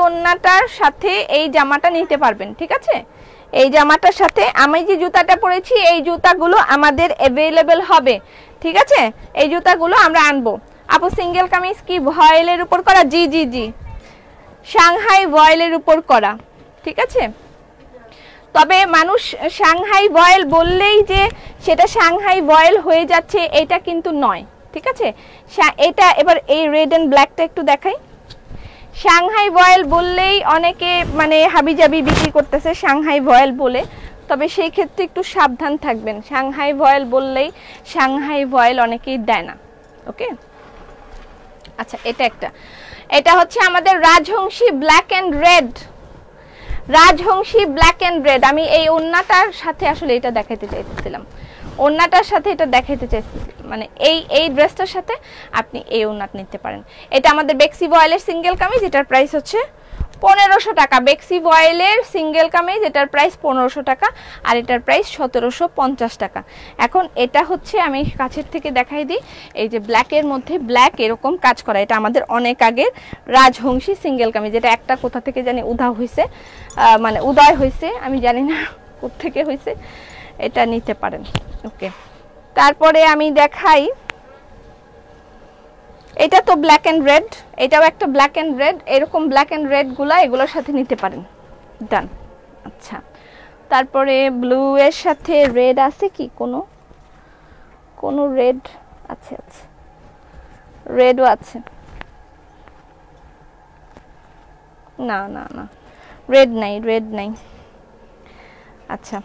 ওড়নাটার সাথে এই জামাটা নিতে পারবেন, ঠিক আছে। এই জামাটার সাথে আমি যে জুতাটা পরেছি এই জুতাগুলো আমাদের অ্যাভেলেবেল হবে, ঠিক আছে। এই জুতাগুলো আমরা আনবো। আপু সিঙ্গেল কামিজ কি ভয়েলের উপর করা? জি জি জি, সাংহাই ভয়েলের উপর করা, ঠিক আছে। তবে মানুষ সাংহাই ভয়েল বললেই যে সেটা সাংহাই ভয়েল হয়ে যাচ্ছে এটা কিন্তু নয়, ঠিক আছে। এটা এবার এই রেড এন্ড ব্ল্যাকটা একটু দেখাই। সাংহাই ভয়েল বললেই অনেকে মানে হাবিজাবি বিক্রি করতেছে সাংহাই ভয়েল বলে, তবে সেই ক্ষেত্রে একটু সাবধান থাকবেন। সাংহাই ভয়েল বললেই সাংহাই ভয়েল অনেকেই দেয় না, ওকে। আচ্ছা এটা হচ্ছে আমাদের রাজহংসী ব্ল্যাক এন্ড রেড, রাজহংসী ব্ল্যাক এন্ড রেড। আমি এই ওড়নাটার সাথে আসলে এটা দেখাইতে চাইতেছিলাম, ওড়নাটার সাথে এটা দেখাইতে চাইতেছিলাম, মানে এই ড্রেসটার সাথে আপনি এই ওড়নাটা নিতে পারেন। এটা আমাদের বেক্সি ভয়েলের সিঙ্গেল কামিজ, এটার প্রাইস হচ্ছে 1500 টাকা। বেক্সি ভয়েলের সিঙ্গেল কামিজ, এটার প্রাইস 1500 টাকা, আর এটার প্রাইস 1750 টাকা। এখন এটা হচ্ছে আমি কাছের থেকে দেখাই দিই, এই যে ব্ল্যাকের মধ্যে ব্ল্যাক এরকম কাজ করা, এটা আমাদের অনেক আগের রাজহংসী সিঙ্গেল কামিজ। এটা একটা কোথা থেকে জানি উধাও হয়েছে, মানে উদয় হয়েছে, আমি জানি না কোত্থেকে হয়েছে, এটা নিতে পারেন, ওকে। তারপরে আমি দেখাই, এটা তো ব্ল্যাক এন্ড রেড, এটাও একটা ব্ল্যাক এন্ড রেড, এরকম ব্ল্যাক এন্ড রেড গুলা এগুলোর সাথে নিতে পারেন। ডান, আচ্ছা, তারপরে ব্লু এর সাথে রেড আছে কি কোনো রেড আছে? আচ্ছা, রেডও আছে। না না না, রেড নাই। আচ্ছা,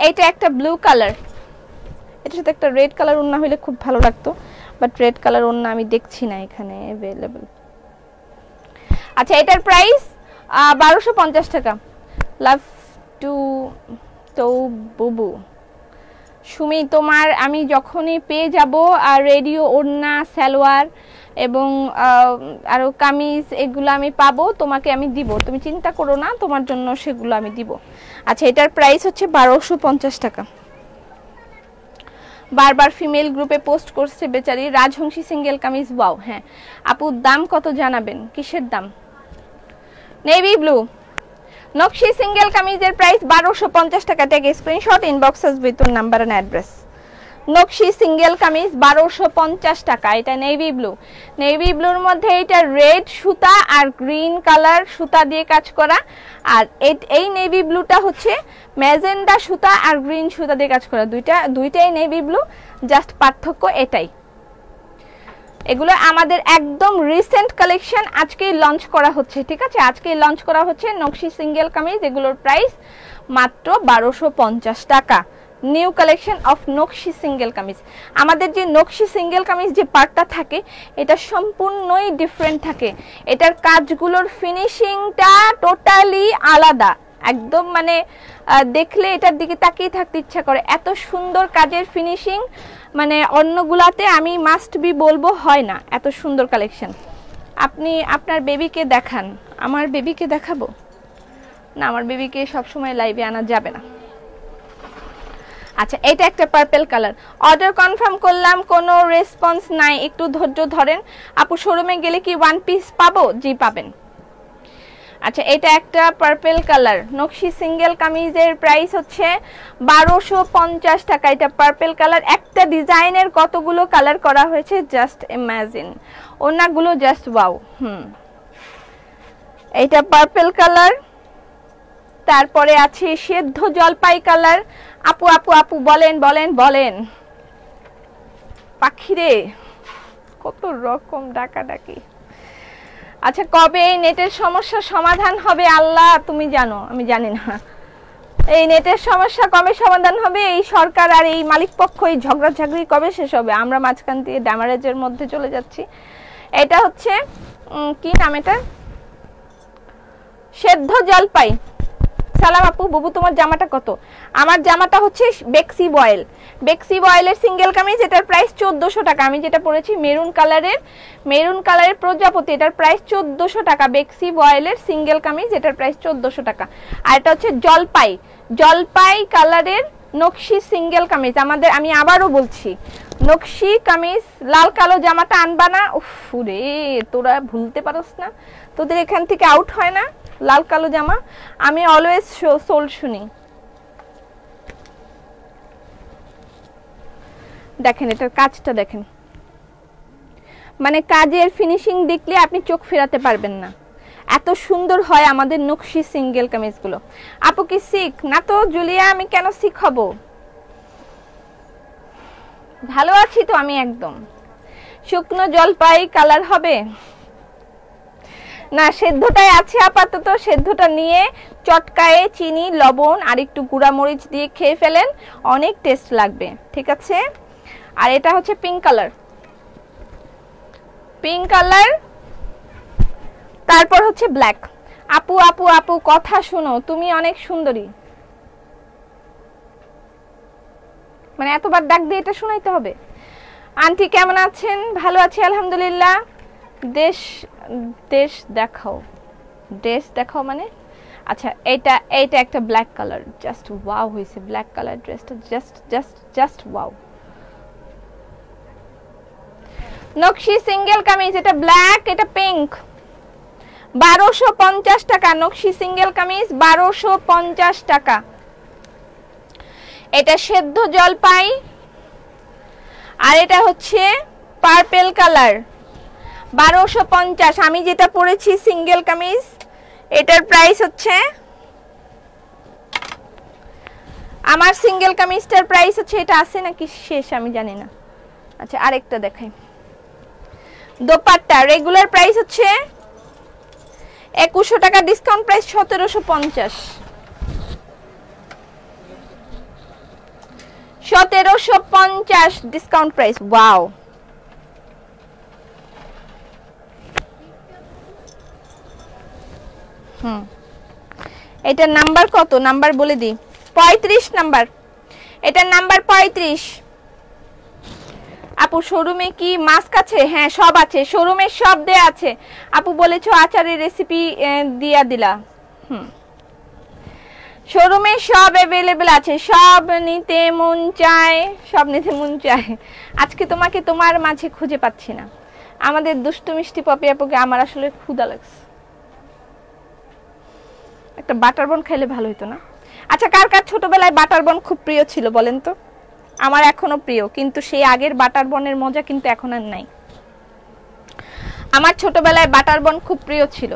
এটা একটা ব্লু কালার, এটার সাথে একটা রেড কালার ওড়না হইলে খুব ভালো লাগতো, বাট রেড কালার ওড়না আমি দেখছি না এখানে অ্যাভেলেবল। আচ্ছা, এটার প্রাইস 1250 টাকা। লাভ টু তো বুবু সুমি, তোমার আমি যখনই পেয়ে যাব আর রেডিও ওড়না সালোয়ার এবং আরো কামিজ এগুলো আমি পাবো, তোমাকে আমি দিব, তুমি চিন্তা করো না, তোমার জন্য সেগুলো আমি দিব। আচ্ছা, এটার প্রাইস হচ্ছে 1250 টাকা। বারবার ফিমেল গ্রুপে পোস্ট করছে বেচারি রাজহংসী সিঙ্গেল কামিজ। ওয়াও, হ্যাঁ আপু, দাম কত জানাবেন? কিসের দাম? নেভি ব্লু নকশি সিঙ্গেল কামিজের প্রাইস 1250 টাকা। Take screenshot, inboxes with your number and address. নকশি সিঙ্গেল কামিজ 1250 টাকা। এটা নেভি ব্লুর মধ্যে এটা রেড সুতা আর গ্রিন কালার সুতা দিয়ে কাজ করা, আর এই নেভি ব্লুটা হচ্ছে ম্যাজেন্ডা সুতা আর গ্রিন সুতা দিয়ে কাজ করা। দুইটাই নেভি ব্লু, জাস্ট পার্থক্য এটাই। এগুলো আমাদের একদম রিসেন্ট কালেকশন, আজকেই লঞ্চ করা হচ্ছে, ঠিক আছে? আজকেই লঞ্চ করা হচ্ছে নকশি সিঙ্গেল কামিজ। এগুলোর প্রাইস মাত্র 1250 টাকা। নিউ কালেকশন অফ নকশি সিঙ্গেল কামিজ। আমাদের যে নকশি সিঙ্গেল কামিজ যে পার্টটা থাকে, এটা সম্পূর্ণই ডিফারেন্ট থাকে। এটার কাজগুলোর ফিনিশিংটা টোটালি আলাদা, একদম মানে দেখলে এটার দিকে তাকিয়ে থাকতে ইচ্ছা করে, এত সুন্দর কাজের ফিনিশিং। মানে অন্যগুলাতে আমি মাস্ট বি বলবো হয় না, এত সুন্দর কালেকশন। আপনি আপনার বেবিকে দেখান। আমার বেবিকে দেখাবো না, আমার বেবিকে সবসময় লাইভে আনা যাবে না। আচ্ছা, এটা একটা পার্পল কালার। অর্ডার কনফার্ম করলাম, কোনো রেসপন্স নাই, একটু ধৈর্য ধরেন। আপু, শোরুমে গেলে কি ওয়ান পিস পাবো? জি পাবেন। আচ্ছা, এটা একটা পার্পল কালার নকশি সিঙ্গেল কামিজের প্রাইস হচ্ছে 1250 টাকা। এটা পার্পল কালার, একটা ডিজাইনের কতগুলো কালার করা হয়েছে, জাস্ট ইমাজিন। ওনাগুলো জাস্ট ওয়াও। এইটা পার্পল কালার, তারপরে আছে সেদ্ধ জলপাই কালার। আপু আপু আপু বলেন বলেন বলেন, পাখিরে কত রকম ডাকাডাকি। আচ্ছা, কবে এই নেটের সমস্যা সমাধান হবে আল্লাহ তুমি জানো, আমি জানি না। এই নেটের সমস্যা কবে সমাধান হবে? এই সরকার আর এই মালিক পক্ষ এই ঝগড়াঝাগড়ি কবে শেষ হবে? আমরা মাঝখান দিয়ে ড্যামারেজের মধ্যে চলে যাচ্ছি। এটা হচ্ছে কি নাম এটা? সেদ্ধ জলপাই। সালাম আপু, বুবু তোমার জামাটা কত? আমার জামাটা হচ্ছে বেক্সি বয়েলের সিঙ্গেল কামিজ। এটার প্রাইস 1400 টাকা। আমি যেটা পরেছি মেরুন কালারের প্রজাপতি, এটার প্রাইস 1400 টাকা। বেক্সি বয়েলের সিঙ্গেল কামিজ, এটার প্রাইস 1400 টাকা। আর এটা হচ্ছে জলপাই কালারের নকশি সিঙ্গেল কামিজ। আমি আবারও বলছি, নকশি কামিজ লাল কালো জামাটা আনবা না। উফ রে, তোরা ভুলতে পারোস না, তোদের এখান থেকে আউট হয় না লাল কালো জামা। আমি অলওয়েজ সোল্ড শুনি। দেখেন এটার কাজটা দেখেন, মানে কাজের ফিনিশিং দেখলে আপনি চোখ ফেরাতে পারবেন না, এত সুন্দর হয় আমাদের নকশি সিঙ্গেল কামিজগুলো। আপু কি শিখ না? তো জুলিয়া, আমি কেন শিখ হব? ভালো আছি তো আমি একদম। শুকনো জলপাই কালার হবে না, সেদ্ধটাই আছে আপাতত। সেদ্ধটা নিয়ে চটকায়ে চিনি লবণ আর একটু গুঁড়া মরিচ দিয়ে খেয়ে ফেলেন, অনেক টেস্ট লাগবে, ঠিক আছে? আর এটা হচ্ছে পিঙ্ক কালার, তারপর হচ্ছে ব্ল্যাক। আপু আপু আপু কথা শুনো, তুমি অনেক সুন্দরী। মানে এতবার ডাক দিয়ে এটা শোনাইতে হবে? আন্টি কেমন আছেন? ভালো আছি আলহামদুলিল্লাহ। দেশ দেখাও মানে? আচ্ছা, এইটা একটা ব্ল্যাক কালার, জাস্ট ওয়াও হয়েছে। ব্ল্যাক কালার ড্রেসটা জাস্ট ওয়াও। নকশি সিঙ্গেল কামিজ, এটা ব্ল্যাক, এটা পিঙ্ক। 1250 টাকা। নকশি সিঙ্গেল কামিজ 1250 টাকা। এটা সেদ্ধ জলপাই, আর এটা হচ্ছে পার্পল কালার, 1250। আমি যেটা পরেছি সিঙ্গেল কামিজ, এটার প্রাইস হচ্ছে, আমার সিঙ্গেল কামিজটার প্রাইস হচ্ছে, এটা আছে নাকি শেষ আমি জানি না। আচ্ছা আরেকটা দেখাই। দোপাট্টা রেগুলার প্রাইস হচ্ছে 2100 টাকা, discount price 1750। 1750 discount price. Wow, এটার নাম্বার কত? নাম্বার বলে দিই, 35 নাম্বার। এটার নাম্বার 35। আপু শোরুমে কি মাস্ক আছে? হ্যাঁ সব আছে, শোরুমে সব দেয়া আছে। আপু বলেছো আচারের রেসিপি দিয়া দিলা। শোরুমে সব অ্যাভেলেবেল আছে, সব নিতে মন চায়, সব নিতে মন চায়। আজকে তোমাকে তোমার মাঝে খুঁজে পাচ্ছি না। আমাদের দুষ্টু মিষ্টি পপি আপুকে আমার আসলে ক্ষুধা লাগছে, একটা বাটার বন খাইলে ভালো হতো না? আচ্ছা কার কার ছোটবেলায় বাটার বন খুব প্রিয় ছিল বলেন তো? আমার এখনো প্রিয়, কিন্তু সেই আগের বাটার বনের মজা কিন্তু এখন আর নাই। আমার ছোটবেলায় বাটার বন খুব প্রিয় ছিল,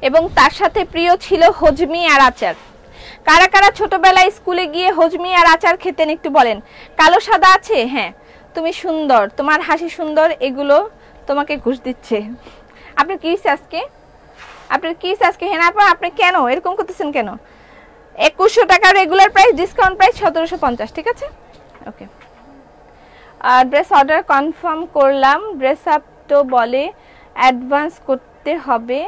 এবং তার সাথে প্রিয় ছিল হজমি আর আচার। কারা কারা ছোটবেলায় স্কুলে গিয়ে হজমি আর আচার খেতেন একটু বলেন। কালো সাদা আছে? হ্যাঁ, তুমি সুন্দর, তোমার হাসি সুন্দর, এগুলো তোমাকে ঘুষ দিচ্ছে। আপনার কি আজকে, আপনার কি আজকে? হ্যাঁ আপা আপনি কেন এরকম করতেছেন কেন? 2100 টাকা রেগুলার প্রাইস, ডিসকাউন্ট প্রাইস 1750। ঠিক আছে, ওকে। ড্রেস অর্ডার কনফার্ম করলাম। ড্রেস আপ তো বলে অ্যাডভান্স করতে হবে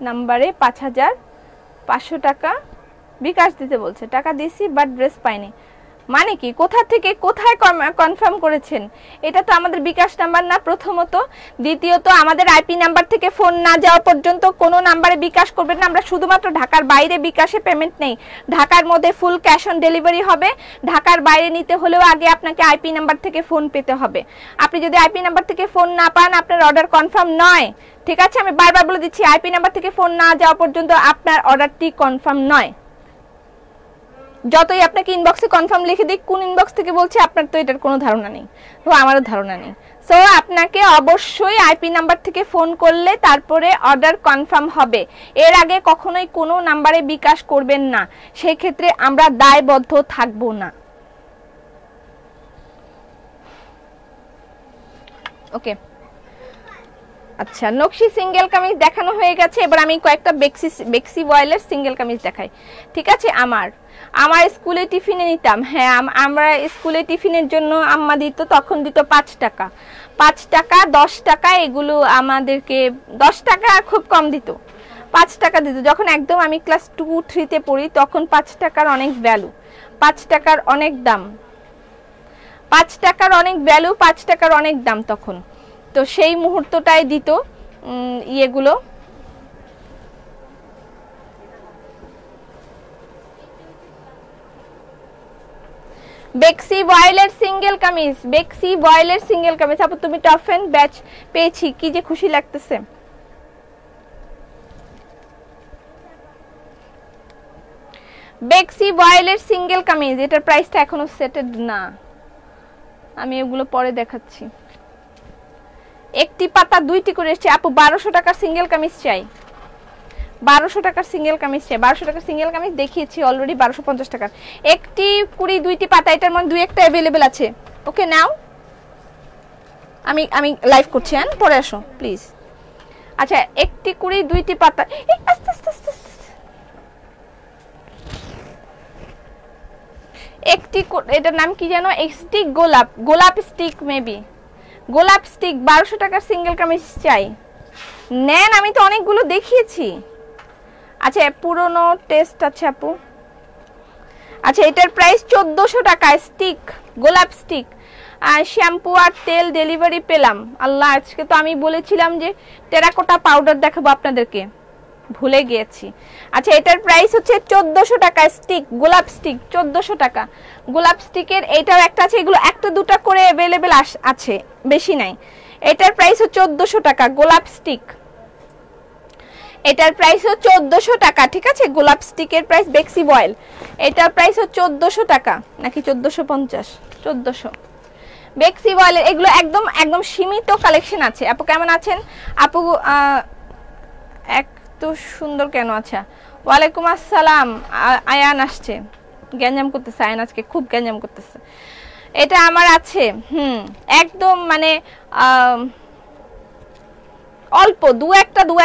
নাম্বারে 5500 টাকা বিকাশ দিতে বলছে। টাকা দিছি বাট ড্রেস পাইনি। মানে কি, কোথা থেকে কোথায় কনফার্ম করেছেন? এটা তো আমাদের বিকাশ নাম্বার না প্রথমত। দ্বিতীয়ত আমাদের আইপি নাম্বার থেকে ফোন না যাওয়া পর্যন্ত কোনো নাম্বারে বিকাশ করবেন না। আমরা শুধুমাত্র ঢাকার বাইরে বিকাশে পেমেন্ট নেই, ঢাকার মধ্যে ফুল ক্যাশ অন ডেলিভারি হবে। ঢাকার বাইরে নিতে হলেও আগে আপনাকে আইপি নাম্বার থেকে ফোন পেতে হবে। আপনি যদি আইপি নাম্বার থেকে ফোন না পান, আপনার অর্ডার কনফার্ম নয়। ঠিক আছে, আমি বারবার বলে দিচ্ছি, আইপি নাম্বার থেকে ফোন না যাওয়া পর্যন্ত আপনার অর্ডারটি কনফার্ম নয়। যতই আপনাকে ইনবক্সে কনফার্ম লিখে দিই, কোন ইনবক্স থেকে বলছে আপনার তো এটার কোনো ধারণা নেই, তো আমারও ধারণা নেই। সো আপনাকে অবশ্যই আইপি নাম্বার থেকে ফোন করলে তারপরে অর্ডার কনফার্ম হবে। এর আগে কখনোই কোনো নাম্বারে বিকাশ করবেন না, সেই ক্ষেত্রে আমরা দায়বদ্ধ থাকবো না। ওকে, আচ্ছা নকশি সিঙ্গেল কামিজ দেখানো হয়ে গেছে। এবার আমি কয়েকটা বেক্সি বয়েলের সিঙ্গেল কামিজ দেখাই। ঠিক আছে, আমার স্কুলে টিফিনে নিতাম। হ্যাঁ, আমরা স্কুলে টিফিনের জন্য আম্মা দিত, তখন দিত 5 টাকা, 5 টাকা 10 টাকা, এগুলো আমাদেরকে 10 টাকা খুব কম দিত, 5 টাকা দিত। যখন একদম আমি ক্লাস 2-3-তে পড়ি তখন 5 টাকার অনেক ভ্যালু, 5 টাকার অনেক দাম, 5 টাকার অনেক ভ্যালু, 5 টাকার অনেক দাম তখন। তো সেই মুহূর্তটাই দিত ইয়েগুলো। বেক্সি বয়েলের সিঙ্গেল কামিজ, বেক্সি বয়েলের সিঙ্গেল কামিজ। আপু তুমি টপ ফ্যান ব্যাচ পেয়েছি, কি যে খুশি লাগতেছে। বেক্সি বয়েলের সিঙ্গেল কামিজ, এটার প্রাইসটা এখনো সেটেড না, আমি এগুলো পরে দেখাচ্ছি। একটি পাতা 2টি করে এসেছে। আপু 1200 টাকার সিঙ্গেল কামিজ চাই, 1200 টাকার সিঙ্গেল কামিজ চাই। 1200 টাকার সিঙ্গেল কামিজ দেখিয়েছি অলরেডি, 1250 টাকার। একটি 20-2টি পাতা, এটার মধ্যে 2-1টা অ্যাভেলেবেল আছে। ওকে নাও, আমি লাইভ করছি, হ্যাঁ পরে আসো প্লিজ। আচ্ছা, একটি 20-2টি পাতা, আস্তে আস্তে আস্তে একটি, এটার নাম কি জানো? স্টিক গোলাপ, গোলাপ স্টিক মেবি, গোলাপ স্টিক। 1200 টাকার সিঙ্গেল কামিজ চাই, নেন, আমি তো অনেকগুলো দেখিয়েছি। আচ্ছা পুরনো টেস্ট আছে আপু। আচ্ছা এটার প্রাইস 1400 টাকা, স্টিক গোলাপ স্টিক। শ্যাম্পু আর তেল ডেলিভারি পেলাম। আল্লাহ, আজকে তো আমি বলেছিলাম যে টেরাকোটা পাউডার দেখাবো আপনাদেরকে, ভুলে গিয়েছি। আচ্ছা এটার প্রাইস হচ্ছে 1400 টাকা, স্টিক গোলাপ স্টিক 1400 টাকা। গোলাপ স্টিকের এইটাও একটা আছে, এগুলো 1-2টা করে অ্যাভেলেবেল আছে, বেশি নাই। এটার প্রাইস হচ্ছে 1400 টাকা, গোলাপ স্টিক। এটার প্রাইস হচ্ছে 1400 টাকা। ঠিক আছে, গোলাপ স্টিকের প্রাইস বেক্সি বয়েল, এটার প্রাইস হচ্ছে 1400 টাকা নাকি 1450? 1400 বেক্সি বয়েল। এগুলো একদম একদম সীমিত কালেকশন আছে। আপু কেমন আছেন? আপু এত সুন্দর কেন? আচ্ছা, ওয়ালাইকুম আসসালাম। আয়ান আসছে, গ্যাঞ্জাম করতেছে। আয়ান আজকে খুব গ্যাঞ্জাম করতেছে। এটা আমার আছে, একদম মানে অল্প দু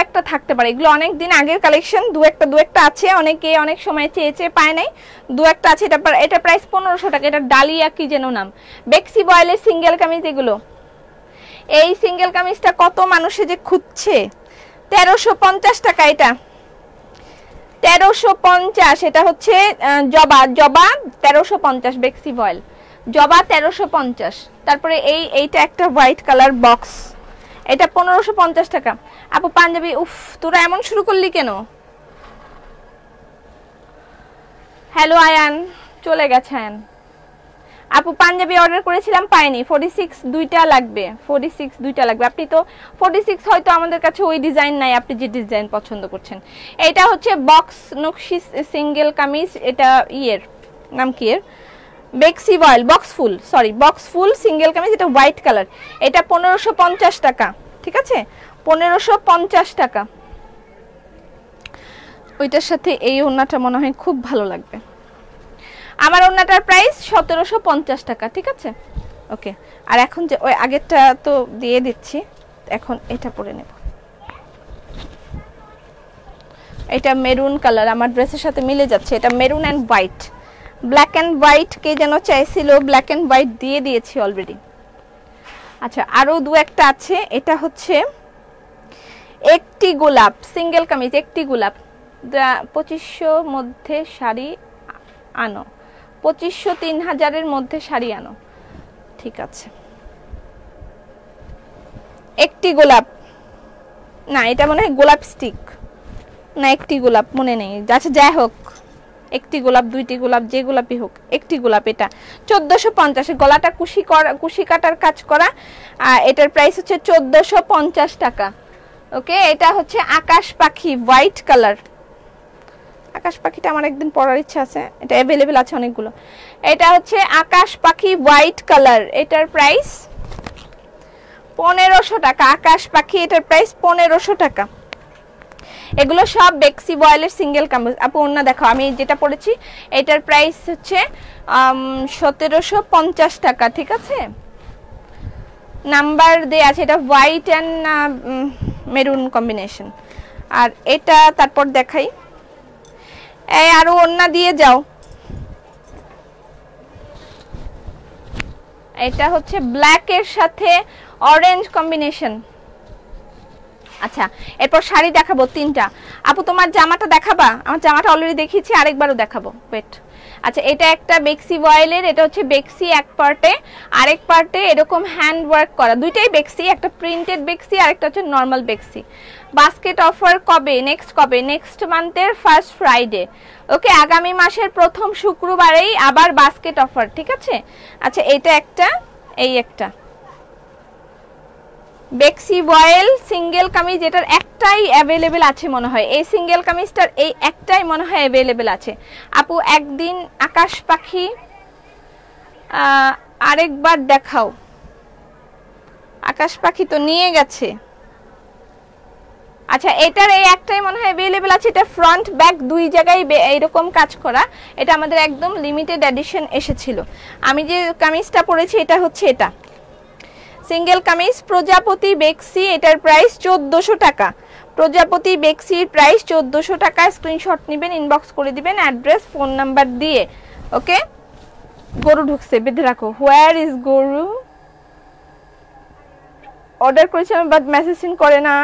একটা থাকতে পারে। এগুলো অনেক দিন আগের কালেকশন, দু একটা আছে। অনেকে অনেক সময় চেয়েছে, পায় নাই, দু একটা আছে। এটা প্রাইস 1500 টাকা। এটা ডালিয়া কি যেন নাম, বেক্সি বয়েলের সিঙ্গেল কামিজ এগুলো। এই সিঙ্গেল কামিজটা কত মানুষে যে খুঁজছে। 1350 টাকা এটা, 1350। এটা হচ্ছে জবা 1350, বেক্সি বয়েল জবা 1350। তারপরে এইটা একটা হোয়াইট কালার বক্স, এটা 1550 টাকা। আপু পাঞ্জাবি, উফ তোরা এমন শুরু করলি কেন? হ্যালো আয়ান, চলে গেছে আয়ান। আপু পাঞ্জাবি অর্ডার করেছিলাম, পাইনি। 46 দুইটা লাগবে, 46 দুইটা লাগবে। আপনি তো 46 হয়তো আমাদের কাছে ওই ডিজাইন নাই, আপনি যে ডিজাইন পছন্দ করছেন। এটা হচ্ছে বক্স নকশি সিঙ্গেল কামিজ। এটা ইয়ের নাম কি এর, বেক্সি voile box full, sorry box full single kameez. এটা হোয়াইট কালার, এটা 1550 টাকা। ঠিক আছে, 1550 টাকা। ওইটার সাথে এই ওড়নাটা মনে হয় খুব ভালো লাগবে। আমার ওড়নাটার প্রাইস 1750 টাকা। ঠিক আছে, ওকে। আর এখন যে ওই আগেরটা তো দিয়ে দিচ্ছি, এখন এটা পরে নেব। এটা মেরুন কালার, আমার ড্রেসের সাথে মিলে যাচ্ছে। এটা maroon and white, black and white কে যেন চাইছিল, ব্ল্যাক অ্যান্ড হোয়াইট দিয়ে দিয়েছি অলরেডি। আচ্ছা, আরো দু একটা আছে। এটা হচ্ছে একটি গোলাপ সিঙ্গেল কামিজ, একটি গোলাপ। 2500 মধ্যে শাড়ি আনো, 2500 3000-এর মধ্যে শাড়ি আনো। ঠিক আছে, একটি গোলাপ না, এটা মনে হয় গোলাপ স্টিক না, একটি গোলাপ মনে নেই। আচ্ছা যাই হোক, একটি গোলাপ, দুইটি গোলাপ, যে গোলাপই হোক, একটি গোলাপ। এটা 1450। গলাটা কুশি কাটার কাজ করা। এটার প্রাইস হচ্ছে 1450 টাকা। ওকে, এটা হচ্ছে আকাশ পাখি হোয়াইট কালার। আকাশ পাখিটা আমার একদিন পরার ইচ্ছা আছে, এটা অ্যাভেলেবেল আছে অনেকগুলো। এটা হচ্ছে আকাশ পাখি হোয়াইট কালার, এটার প্রাইস 1500 টাকা। আকাশ পাখি, এটার প্রাইস 1500 টাকা। এগুলো সব বেক্সি বয়েলের সিঙ্গেল কামিজ। আপু ওন্না দেখো, আমি যেটা পরেছি এটার প্রাইস হচ্ছে 1750 টাকা। ঠিক আছে, নাম্বার দেয়া আছে। এটা হোয়াইট অ্যান্ড মেরুন কম্বিনেশন। আর এটা তারপর দেখাই, এই আরো ওন্না দিয়ে যাও। এটা হচ্ছে ব্ল্যাক এর সাথে অরেঞ্জ কম্বিনেশন। আচ্ছা, এরপর শাড়ি দেখাবো 3টা। আপু তোমার জামাটা দেখাবা? আমার জামাটা অলরেডি দেখিয়েছি, আরেকবারও দেখাবো, ওয়েট। আচ্ছা, এটা একটা বেক্সি বয়েলের, এটা হচ্ছে বেক্সি এক পার্টে, আরেক পার্টে এরকম হ্যান্ড ওয়ার্ক করা। দুইটাই বেক্সি, একটা প্রিন্টেড বেক্সি আর একটা হচ্ছে নর্মাল বেক্সি। বাস্কেট অফার কবে? নেক্সট মান্থের ফার্স্ট ফ্রাইডে। ওকে, আগামী মাসের প্রথম শুক্রবারেই আবার বাস্কেট অফার। ঠিক আছে। আচ্ছা, এটা একটা, এই একটা বেক্সি বয়েল সিঙ্গেল কামিজ। এটার একটাই অ্যাভেলেবেল আছে মনে হয়, এই সিঙ্গেল কামিজটার এই একটাই মনে হয় অ্যাভেলেবেল আছে। আপু একদিন আকাশ পাখি আরেকবার দেখাও। আকাশ পাখি তো নিয়ে গেছে। আচ্ছা, এটার এই একটাই মনে হয় অ্যাভেলেবেল আছে। এটা ফ্রন্ট ব্যাক দুই জায়গায় এইরকম কাজ করা। এটা আমাদের একদম লিমিটেড এডিশন এসেছিল। আমি যে কামিজটা পরেছি এটা হচ্ছে এটা সিঙ্গেল কামিজ প্রজাপতি বেক্সি। এটার প্রাইস 1400 টাকা। প্রজাপতি বেক্সির প্রাইস 1400 টাকা। স্ক্রিনশট নেবেন, ইনবক্স করে দিবেন অ্যাড্রেস ফোন নাম্বার দিয়ে। ওকে, গরু ঢুকছে, বেঁধে রাখো। হোয়ার ইজ গরু? অর্ডার করেছিলাম বাট মেসেজিং করে না।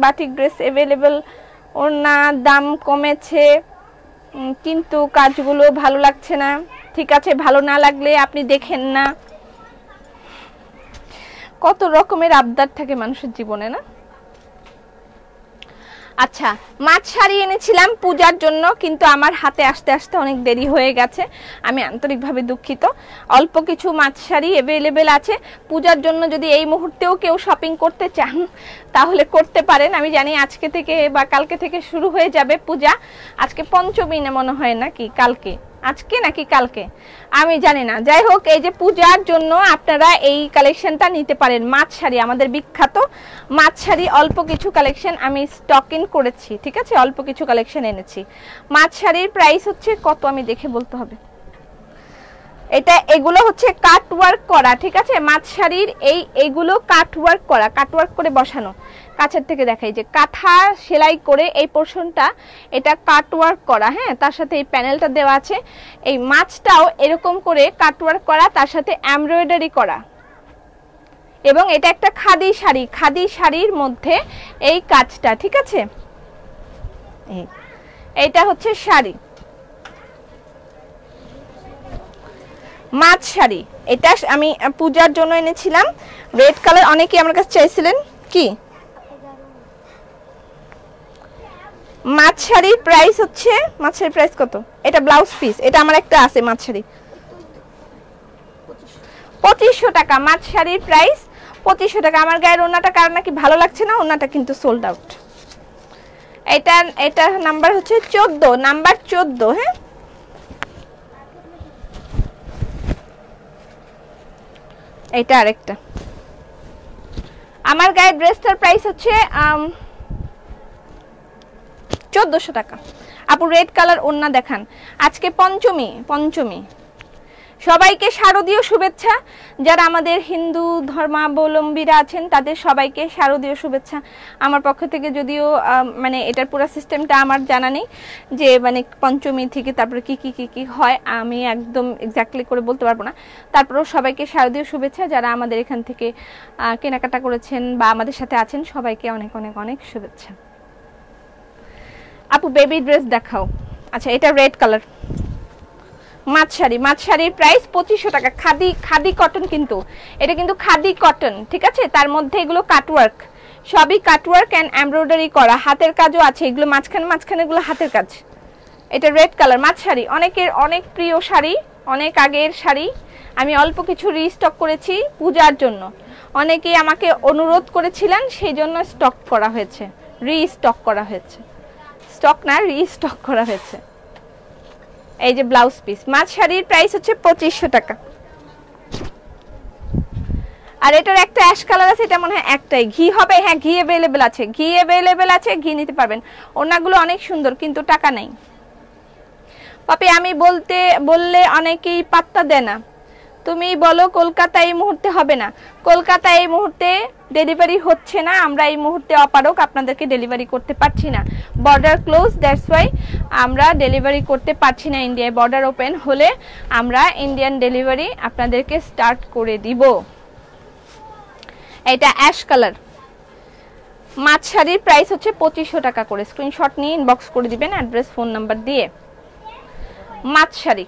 বাটিক ড্রেস অ্যাভেলেবেল, ওর না দাম কমেছে কিন্তু কাজগুলো ভালো লাগছে না। ঠিক আছে, ভালো না লাগলে আপনি দেখেন না। কত রকমের আবদার থাকে মানুষের জীবনে, না? আচ্ছা, মাছ শাড়ি এনেছিলাম পূজার জন্য, কিন্তু আমার হাতে আসতে আসতে অনেক দেরি হয়ে গেছে। আমি আন্তরিকভাবে দুঃখিত। অল্প কিছু মাছ শাড়ি অ্যাভেলেবেল আছে পূজার জন্য। যদি এই মুহূর্তেও কেউ শপিং করতে চান তাহলে করতে পারেন। আমি জানি আজকে থেকে বা কালকে থেকে শুরু হয়ে যাবে পূজা। আজকে পঞ্চমী না মনে হয়, নাকি কালকে? আজকে নাকি কালকে আমি জানি না, যাই হোক এই যে পূজার জন্য আপনারা এই কালেকশনটা নিতে পারেন। মাছ শাড়ি, আমাদের বিখ্যাত মাছ শাড়ি, অল্প কিছু কালেকশন আমি স্টক ইন করেছি, ঠিক আছে, অল্প কিছু কালেকশন এনেছি। মাছ শাড়ির প্রাইস হচ্ছে কত আমি দেখে বলতে হবে, এটা এগুলো হচ্ছে কাট ওয়ার্ক করা, ঠিক আছে, মাছ শাড়ির এইগুলো কাট ওয়ার্ক করা, কাট ওয়ার্ক করে বসানো। কাছের থেকে দেখাই যে কাঁথা সেলাই করে এই পোর্শনটা এটা কাট ওয়ার্ক করা, হ্যাঁ, তার সাথে এই প্যানেলটা দেওয়া আছে। এই মাছটাও এরকম করে কাট ওয়ার্ক করা, তার সাথে এমব্রয়ডারি করা, এবং এটা একটা খাদি শাড়ি, খাদি শাড়ির মধ্যে এই কাজটা, ঠিক আছে। এইটা হচ্ছে শাড়ি, মাছ শাড়ি। এটা আমি পূজার জন্য এনেছিলাম, রেড কালার, অনেকেই আমার কাছে চাইছিলেন। কি মাছ শাড়ির প্রাইস হচ্ছে, মাছ শাড়ির প্রাইস কত? এটা ব্লাউজ পিস, এটা আমার একটা আছে মাছ শাড়ি, 2500 টাকা। মাছ শাড়ির প্রাইস 2500 টাকা। আমার গায়ের ওড়নাটা কার নাকি ভালো লাগছে না, ওড়নাটা কিন্তু সোল্ড আউট। এটা নাম্বার হচ্ছে 14, নাম্বার 14, হ্যাঁ। এটা আরেকটা। আমার গায়ের ড্রেসটার প্রাইস হচ্ছে 1400 টাকা। আপু রেড কালার ওড়না দেখান। আজকে পঞ্চমী, সবাইকে শারদীয় শুভেচ্ছা। যারা আমাদের হিন্দু ধর্মাবলম্বীরা আছেন তাদের সবাইকে শারদীয় শুভেচ্ছা আমার পক্ষ থেকে। যদিও মানে এটার পুরো সিস্টেমটা আমার জানা নেই, যে মানে পঞ্চমী থেকে তারপরে কি কি কি কি হয় আমি একদম এক্স্যাক্টলি করে বলতে পারবো না। তারপরেও সবাইকে শারদীয় শুভেচ্ছা। যারা আমাদের এখান থেকে কেনাকাটা করেছেন বা আমাদের সাথে আছেন সবাইকে অনেক অনেক অনেক শুভেচ্ছা। আপু বেবি ড্রেস দেখাও। আচ্ছা, এটা রেড কালার মাছ শাড়ি, মাছ শাড়ির প্রাইস 2500 টাকা। খাদি কটন, কিন্তু এটা কিন্তু খাদি কটন, ঠিক আছে। তার মধ্যে এগুলো কাটওয়ার্ক, সবই কাটওয়ার্ক এন্ড এমব্রয়ডারি করা, হাতের কাজও আছে, এগুলো মাঝখানে এগুলো হাতের কাজ। এটা রেড কালার মাছ শাড়ি, অনেকের অনেক প্রিয় শাড়ি, অনেক আগের শাড়ি। আমি অল্প কিছু রিস্টক করেছি পূজার জন্য, অনেকেই আমাকে অনুরোধ করেছিলেন, সেই জন্য স্টক করা হয়েছে, রিস্টক করা হয়েছে, স্টক না রিস্টক করা হয়েছে। এই যে ব্লাউজ পিস, মাছ শাড়ির প্রাইস হচ্ছে 2500 টাকা। আর এটার একটা অ্যাশ কালার আছে, এটা মনে হয় একটাই ঘি হবে, হ্যাঁ ঘি अवेलेबल আছে, ঘি अवेलेबल আছে, ঘি নিতে পারবেন। ওনাগুলো অনেক সুন্দর, কিন্তু টাকা নাই। পাপি আমি বললে অনেকেই পাত্তা দেয় না, তুমি বলো কলকাতা এই মুহূর্তে হবে না। কলকাতা এই মুহূর্তে ডেলিভারি হচ্ছে না, আমরা এই মুহূর্তে অপারক, আপনাদেরকে ডেলিভারি করতে পারছি না, বর্ডার ক্লোজ, দ্যাটস ওয়াই আমরা ডেলিভারি করতে পারছি না। ইন্ডিয়ায় বর্ডার ওপেন হলে আমরা ইন্ডিয়ান ডেলিভারি আপনাদেরকে স্টার্ট করে দিব। এটা অ্যাশ কালার মাছ শাড়ির প্রাইস হচ্ছে 2500 টাকা করে। স্ক্রিনশট নিয়ে ইনবক্স করে দিবেন অ্যাড্রেস ফোন নাম্বার দিয়ে। মাছ শাড়ি,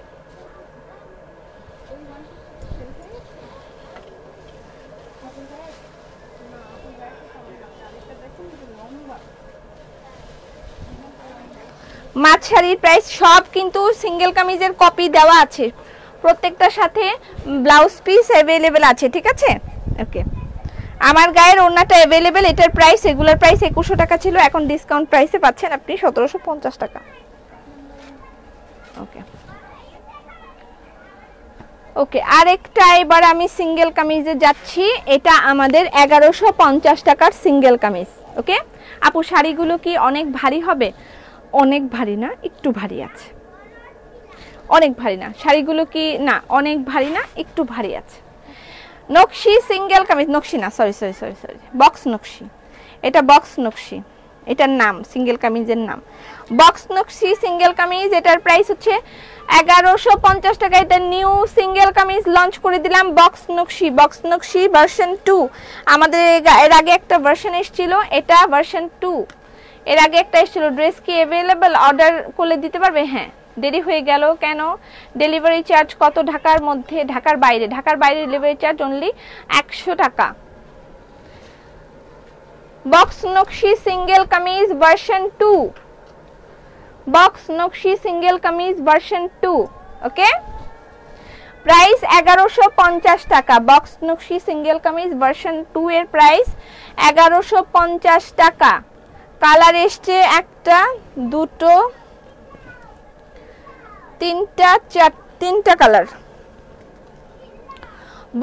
মাছ শাড়ির প্রাইস সব কিন্তু সিঙ্গেল কামিজের কপি দেওয়া আছে, প্রত্যেকটার সাথে ব্লাউজ পিস अवेलेबल আছে, ঠিক আছে। ওকে, আমার গায়ের ওড়নাটা अवेलेबल, এটার প্রাইস রেগুলার প্রাইস 2100 টাকা ছিল, এখন ডিসকাউন্ট প্রাইসে পাচ্ছেন আপনি 1750 টাকা। ওকে ওকে, আরেকটা এবার আমি সিঙ্গেল কামিজে যাচ্ছি, এটা আমাদের 1150 টাকার সিঙ্গেল কামিজ। ওকে আপু, শাড়িগুলো কি অনেক ভারী হবে? অনেক ভারী না, একটু ভারী আছে, অনেক ভারী না। শাড়িগুলো কি না অনেক ভারী না, একটু ভারী আছে। নকশি সিঙ্গেল কামিজ, নকশি না, sorry sorry sorry sorry, box নকশি, এটা বক্স নকশি, এটার নাম সিঙ্গেল কামিজের নাম বক্স নকশি সিঙ্গেল কামিজ। এটার প্রাইস হচ্ছে 1150 টাকা। এটা নিউ সিঙ্গেল কামিজ লঞ্চ করে দিলাম, বক্স নকশি ভার্সন 2। আমাদের এর আগে একটা ভার্সন এসেছিল, এটা ভার্সন 2। এর আগে একটা এসেছিল। ড্রেস কি अवेलेबल? অর্ডার করলে দিতে পারবে? হ্যাঁ। দেরি হয়ে গেল কেন? ডেলিভারি চার্জ কত ঢাকার মধ্যে? ঢাকার বাইরে ডেলিভারি চার্জ অনলি 100 টাকা। বক্স নকশি সিঙ্গেল কামিজ ভার্সন 2, বক্স নকশি সিঙ্গেল কামিজ ভার্সন 2। ওকে, প্রাইস 1150 টাকা। বক্স নকশি সিঙ্গেল কামিজ ভার্সন 2 এর প্রাইস 1150 টাকা। কালার এসছে একটা, দুটো, তিনটা কালার,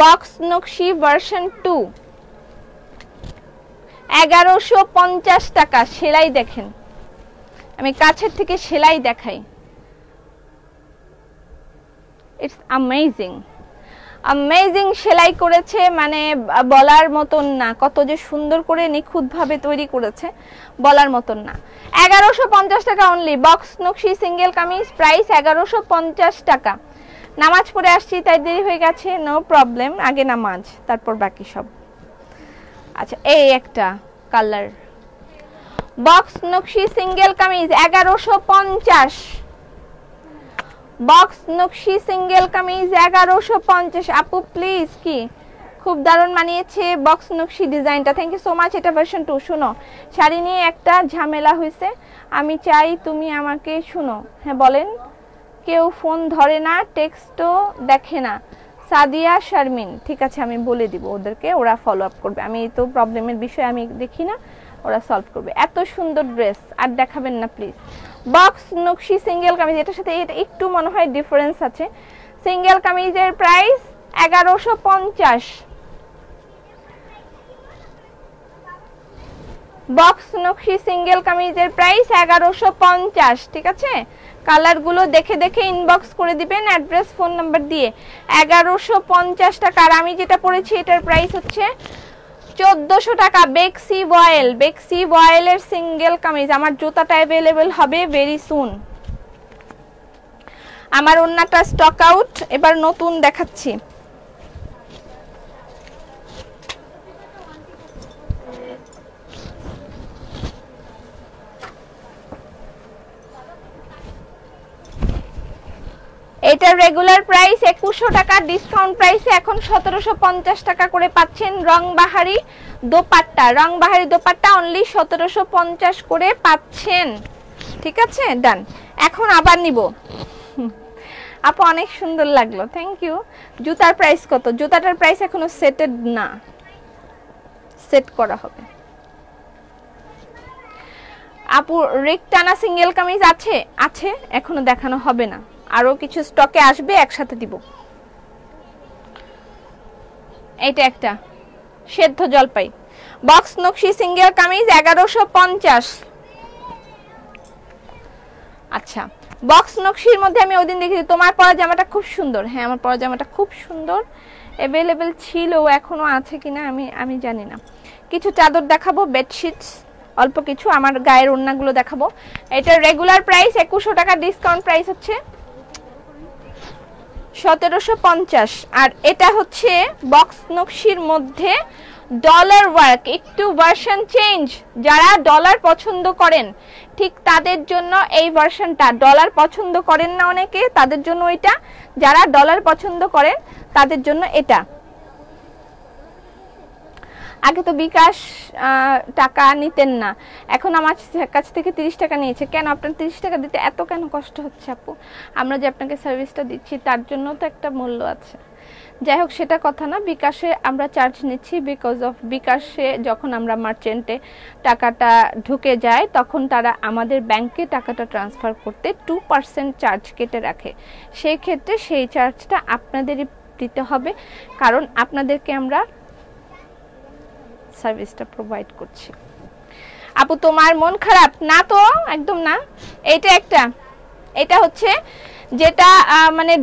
বক্স নকশি ভার্সন 2, 1150 টাকা। সেলাই দেখেন, আমি কাছের থেকে সেলাই দেখাই। ইটস অ্যামেজিং, অ্যামেজিং সেলাই করেছে, মানে বলার মতন না। কত যে সুন্দর করে নিখুঁতভাবে তৈরি করেছে, বলার মতন না। 1150 টাকা অনলি, বক্স নকশি সিঙ্গেল কামিজ, প্রাইস 1150 টাকা। নামাজ পড়ে আসছি তাই দেরি হয়ে গেছে, নো প্রবলেম, আগে নামাজ তারপর বাকি সব। আচ্ছা, এই একটা কালার, বক্স নকশি সিঙ্গেল কামিজ 1150, বক্স নকশি সিঙ্গেল কামিজ 1150। আপু প্লিজ, কি খুব দারুণ মানিয়েছে বক্স নকশি ডিজাইনটা, থ্যাংক ইউ সো মাচ। এটা ভার্সন 2। শুনো, শাড়ি নিয়ে একটা ঝামেলা হয়েছে, আমি চাই তুমি আমাকে শুনো। হ্যাঁ বলেন। কেউ ফোন ধরে না, টেক্সটও দেখে না, সাদিয়া শারমিন। ঠিক আছে, আমি বলে দিব ওদেরকে, ওরা ফলো আপ করবে। আমি তো প্রবলেমের বিষয় আমি দেখি না, ওরা সলভ করবে। এত সুন্দর ড্রেস আর দেখাবেন না প্লিজ। বক্স নকশি সিঙ্গেল কামিজ, এটার সাথে এটা একটু মনে হয় ডিফারেন্স আছে। সিঙ্গেল কামিজের প্রাইস 1150, বক্স নকশি সিঙ্গেল কামিজের প্রাইস 1150। ঠিক আছে, কালারগুলো দেখে দেখে ইনবক্স করে দিবেন অ্যাড্রেস ফোন নাম্বার দিয়ে। 1150 টাকা। আর আমি যেটা পরেছি এটার প্রাইস হচ্ছে 1400 টাকা। বেক্সি বয়েল, বেক্সি বয়েলের সিঙ্গেল কামিজ। আমার জুতাটা অ্যাভেলেবেল হবে ভেরি সুন। আমার ওন্নাটা স্টক আউট, এবার নতুন দেখাচ্ছি। এটার রেগুলার প্রাইস 2100 টাকা, ডিসকাউন্ট প্রাইসে এখন 1750 টাকা করে পাচ্ছেন। রংবাহারি দোপাট্টা, রংবাহারি দোপাট্টা অনলি 1750 করে পাচ্ছেন। ঠিক আছে, ডান। এখন আবার নিব। আপু অনেক সুন্দর লাগলো, থ্যাংক ইউ। জুতার প্রাইস কত? জুতাটার প্রাইস এখনো সেটেড না, সেট করা হবে। আপু রিকটানা সিঙ্গেল কামিজ আছে? আছে, এখনো দেখানো হবে না, আরো কিছু স্টকে আসবে, একসাথে দিব। এইটা একটা সেদ্ধ জলপাই, বক্স নকশি সিঙ্গেল কামিজ 1150। আচ্ছা, বক্স নকশির মধ্যে আমি ওইদিন দেখি তোমার পরা জামাটা খুব সুন্দর। হ্যাঁ, আমার পরা জামাটা খুব সুন্দর, অ্যাভেলেবেল ছিল, এখনো আছে কিনা আমি জানি না। কিছু চাদর দেখাবো, বেডশিটস অল্প কিছু, আমার গায়ের ওড়নাগুলো দেখাবো। এটার রেগুলার প্রাইস 2100 টাকা, ডিসকাউন্ট প্রাইস হচ্ছে 1750। আর এটা হচ্ছে বক্স নকশির মধ্যে ডলার ওয়ার্ক, একটু ভার্সন চেঞ্জ। যারা ডলার পছন্দ করেন ঠিক তাদের জন্য এই ভার্সনটা। ডলার পছন্দ করেন না অনেকে, তাদের জন্য এটা। যারা ডলার পছন্দ করেন তাদের জন্য এটা। আগে তো বিকাশ টাকা নিতেন না, এখন আমার কাছ থেকে 30 টাকা নিয়েছে। কেন আপনার 30 টাকা দিতে এত কেন কষ্ট হচ্ছে আপু? আমরা যে আপনাকে সার্ভিসটা দিচ্ছি তার জন্য তো একটা মূল্য আছে। যাই হোক, সেটা কথা না। বিকাশে আমরা চার্জ নিচ্ছি বিকজ অফ বিকাশে যখন আমরা মার্চেন্টে টাকাটা ঢুকে যায় তখন তারা আমাদের ব্যাংকে টাকাটা ট্রান্সফার করতে 2% চার্জ কেটে রাখে। সেই ক্ষেত্রে সেই চার্জটা আপনাদেরই দিতে হবে, কারণ আপনাদেরকে আমরা সার্ভিসটা প্রোভাইড করছি। আপু তোমার মন খারাপ? না তো, একদম না। এইটা একটা, এটা হচ্ছে যেটা মানে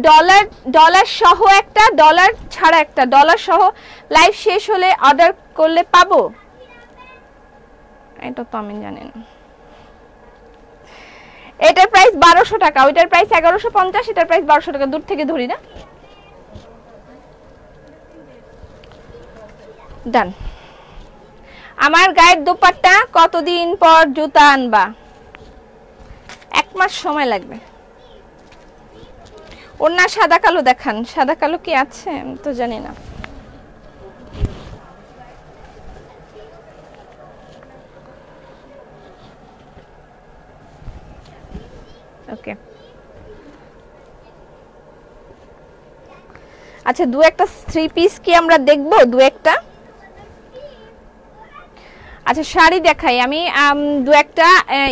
ডলার সহ একটা, ডলার ছাড়া একটা। ডলার সহ লাইভ শেষ হলে অর্ডার করলে পাবো? এটা তো আমি জানি না। এটার প্রাইস 1200 টাকা, ওইটার প্রাইস 1150, এটার প্রাইস 1200 টাকা। দূর থেকে ধরি না, ডান। আমার গায়ের দোপাট্টা কতদিন পর জুতা আনবা? 1 মাস সময় লাগবে। ওড়না সাদা কালো দেখান। সাদা কালো কি আছে? আমি তো জানি না। ওকে, আচ্ছা, দু একটা 3 পিস কি আমরা দেখবো? দু একটা। আচ্ছা শাড়ি দেখাই আমি, দু একটা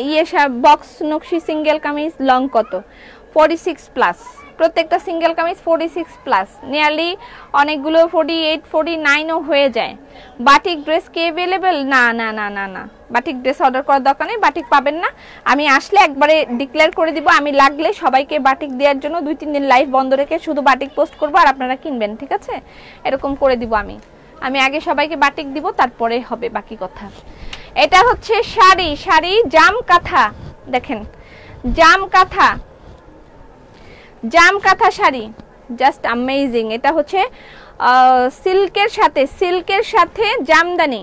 ইয়ে বক্স নকশি সিঙ্গেল কামিজ লং কত 46 প্লাস, প্রত্যেকটা সিঙ্গেল কামিজ 46 প্লাস, নিয়ারলি অনেকগুলো 48 49ও হয়ে যায়। বাটিক ড্রেস কি অ্যাভেলেবেল? না না না না না, বাটিক ড্রেস অর্ডার করার দরকার নেই, বাটিক পাবেন না। আমি আসলে একবারে ডিক্লেয়ার করে দিব, আমি লাগলে সবাইকে বাটিক দেওয়ার জন্য 2-3 দিন লাইভ বন্ধ রেখে শুধু বাটিক পোস্ট করব আর আপনারা কিনবেন, ঠিক আছে? এরকম করে দিব আমি আগে সবাইকে বাটিক দিব, তারপরে হবে বাকি কথা। এটা হচ্ছে শাড়ি, শাড়ি জাম কাঁথা, দেখেন জাম কাঁথা, জাম কাঁথা শাড়ি, জাস্ট অ্যামেজিং। এটা হচ্ছে সিল্কের সাথে জামদানি,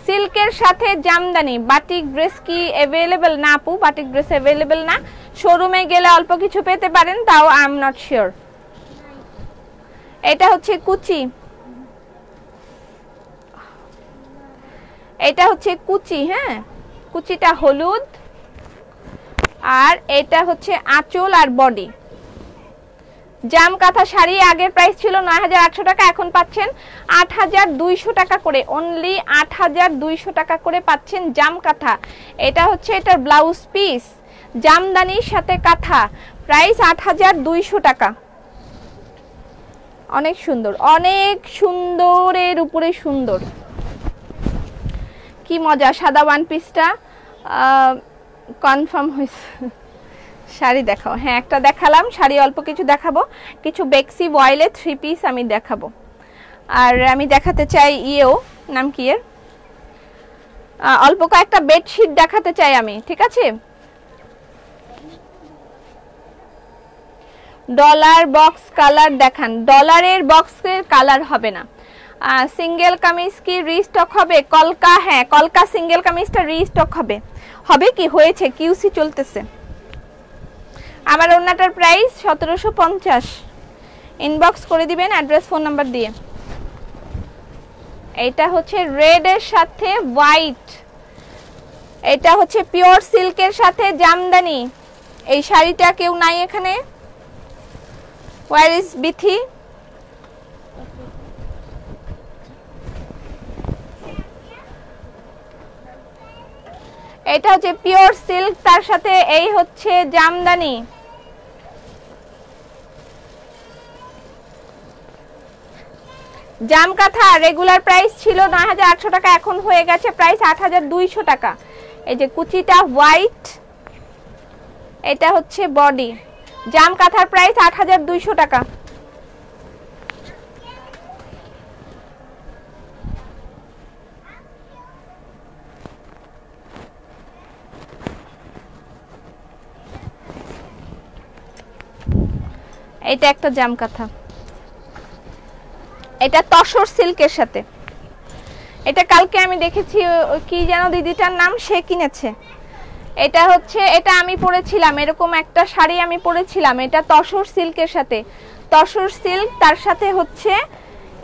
সিল্কের সাথে জামদানি। বাটিক ড্রেস কি অ্যাভেলেবেল? না আপু, বাটিক ড্রেস অ্যাভেলেবেল না, শোরুমে গেলে অল্প কিছু পেতে পারেন, তাও আই এম নট শিওর। এটা হচ্ছে কুচি, এটা হচ্ছে কুচি, হ্যাঁ কুচিটা হলুদ, আর এটা হচ্ছে আঁচল আর বডি। জাম কাঁথা শাড়ি আগের প্রাইস ছিল ৯৮০০ টাকা, এখন পাচ্ছেন ৮২০০ টাকা করে, অনলি ৮২০০ টাকা করে পাচ্ছেন জাম কাঁথা। এটা হচ্ছে এটার ব্লাউজ পিস, জামদানির সাথে কাঁথা, প্রাইস ৮২০০ টাকা। অনেক সুন্দর, অনেক সুন্দরের উপরে সুন্দর, কি মজা। সাদা ওয়ান পিসটা কনফার্ম হয়েছে। শাড়ি দেখাও, হ্যাঁ একটা দেখালাম, শাড়ি অল্প কিছু দেখাবো, কিছু বেক্সি বয়েলে 3 পিস আমি দেখাবো। আর আমি দেখাতে চাই ইয়েও, নাম কি এর, অল্প কয়েকটা বেডশিট দেখাতে চাই আমি, ঠিক আছে? ডলার বক্স কালার দেখান, ডলারের বক্সের কালার হবে না। সিঙ্গেল কামিজ কি রিস্টক হবে? কলকা, হ্যাঁ কলকা সিঙ্গেল কামিজটা রিস্টক হবে, হবে কি হয়েছে, কিউসি চলতেছে। আমার ওন্নাটার প্রাইস ১৭৫০, ইনবক্স করে দিবেন অ্যাড্রেস ফোন নাম্বার দিয়ে। এটা হচ্ছে রেড এর সাথে হোয়াইট, এটা হচ্ছে পিওর সিল্কের সাথে জামদানি। এই শাড়িটা কেউ নাই এখানে? Where is Bithi? এটা হচ্ছে পিওর সিল্ক, তার সাথে এই হচ্ছে জামদানি। জাম কাঁথা রেগুলার প্রাইস ছিল ৯৮০০ টাকা, এখন হয়ে গেছে প্রাইস ৮২০০ টাকা। এই যে কুচিটা হোয়াইট, এটা হচ্ছে বডি। জাম কাঁথার প্রাইস ৮২০০ টাকা। এটা একটা জাম কাঁথা, এটা তসর সিল্কের সাথে। এটা কালকে আমি দেখেছি, কি যেন দিদিটার নাম, সে কিনেছে। এটা হচ্ছে, এটা আমি পরেছিলাম, এরকম একটা শাড়ি আমি পরেছিলাম, এটা তসর সিল্কের সাথে, তসর সিল্ক, তার সাথে হচ্ছে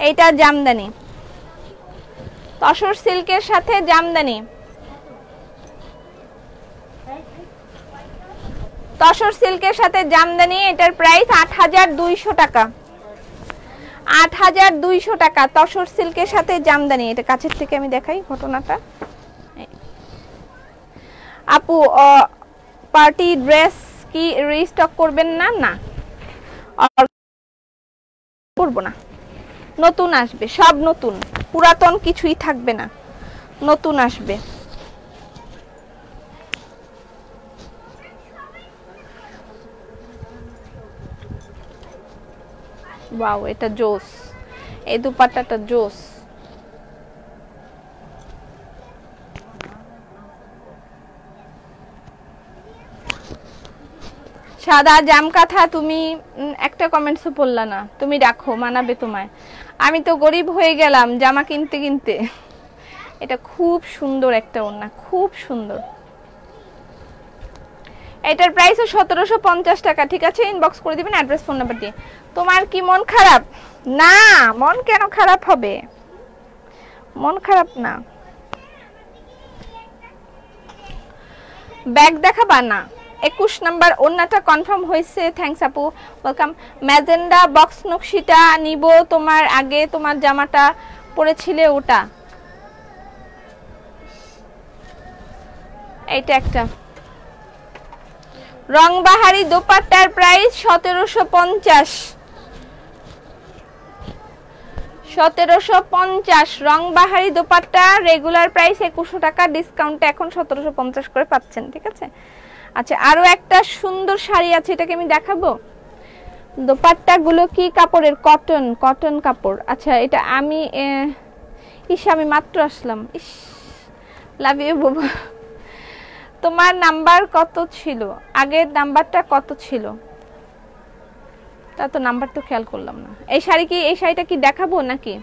এইটা জামদানি, তসর সিল্কের সাথে জামদানি, তসর সিল্কের সাথে জামদানি। এটার প্রাইস ৮২০০ টাকা, ৮২০০ টাকা, তসর সিল্কের সাথে জামদানি। এটা কাছের থেকে আমি দেখাই ঘটনাটা। আপু পার্টি ড্রেস কি রিস্টক করবেন না? না করব না, নতুন আসবে, সব নতুন, পুরাতন কিছুই থাকবে না, নতুন আসবে। ওয়াও, এটা জোস, এই দুপাট্টাটা জোস। সাদা জাম কাঁথা, তুমি একটা কমেন্টসও পড়লা না, তুমি রাখো, মানাবে তোমায়। আমি তো গরিব হয়ে গেলাম জামা কিনতে কিনতে। এটা খুব সুন্দর একটা ওড়না, খুব সুন্দর। এটার প্রাইসও ১৭৫০ টাকা, ঠিক আছে? ইনবক্স করে দিবেন অ্যাড্রেস ফোন নাম্বার দিয়ে। তোমার কি মন খারাপ? না, মন কেন খারাপ হবে, মন খারাপ না। ব্যাগ দেখাবা না? ২১ নাম্বার ওন্নাটা কনফার্ম হয়েছে, থ্যাঙ্কস আপু, ওয়েলকাম। ম্যাজেন্ডা বক্স নকশিটা নিব, তোমার আগে তোমার জামাটা পরেছিলে ওটা। এইটা একটা রংবাহারি দোপাট্টার প্রাইস 1750। 1750 রংবাহারি দোপাট্টা, রেগুলার প্রাইস 2100 টাকা, ডিসকাউন্টে এখন 1750 করে পাচ্ছেন, ঠিক আছে। আচ্ছা, আরো একটা সুন্দর শাড়ি আছে, এটাকে আমি দেখাবো। দোপাট্টা গুলো কি কাপড়ের? কটন, কটন কাপড়। আচ্ছা, এটা আমি আমি মাত্র আসলাম। ইস, লাভ ইউ বাবা। তোমার নাম্বার কত ছিল? আগের নাম্বারটা কত ছিল? তা তো নাম্বার তো খেয়াল করলাম না। এই শাড়িটা কি দেখাবো নাকি?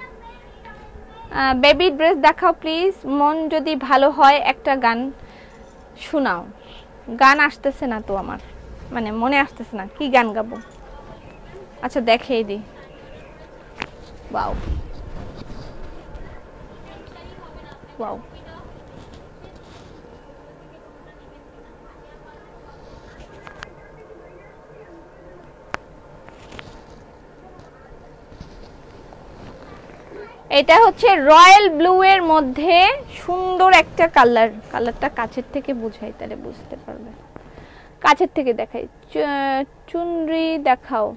বেবি ড্রেস দেখাও প্লিজ। মন যদি ভালো হয় একটা গান শোনাও। গান আসতেছে না তো আমার, মানে মনে আসতেছে না কি গান গাবো। আচ্ছা, দেখিয়ে দিই। ওয়াও ওয়াও, এটা হচ্ছে রয়্যাল ব্লু এর মধ্যে সুন্দর একটা কালার। কালারটা কাছের থেকে বুঝাই, তাহলে বুঝতে পারবে। কাছের থেকে দেখাই। চুনরি দেখাও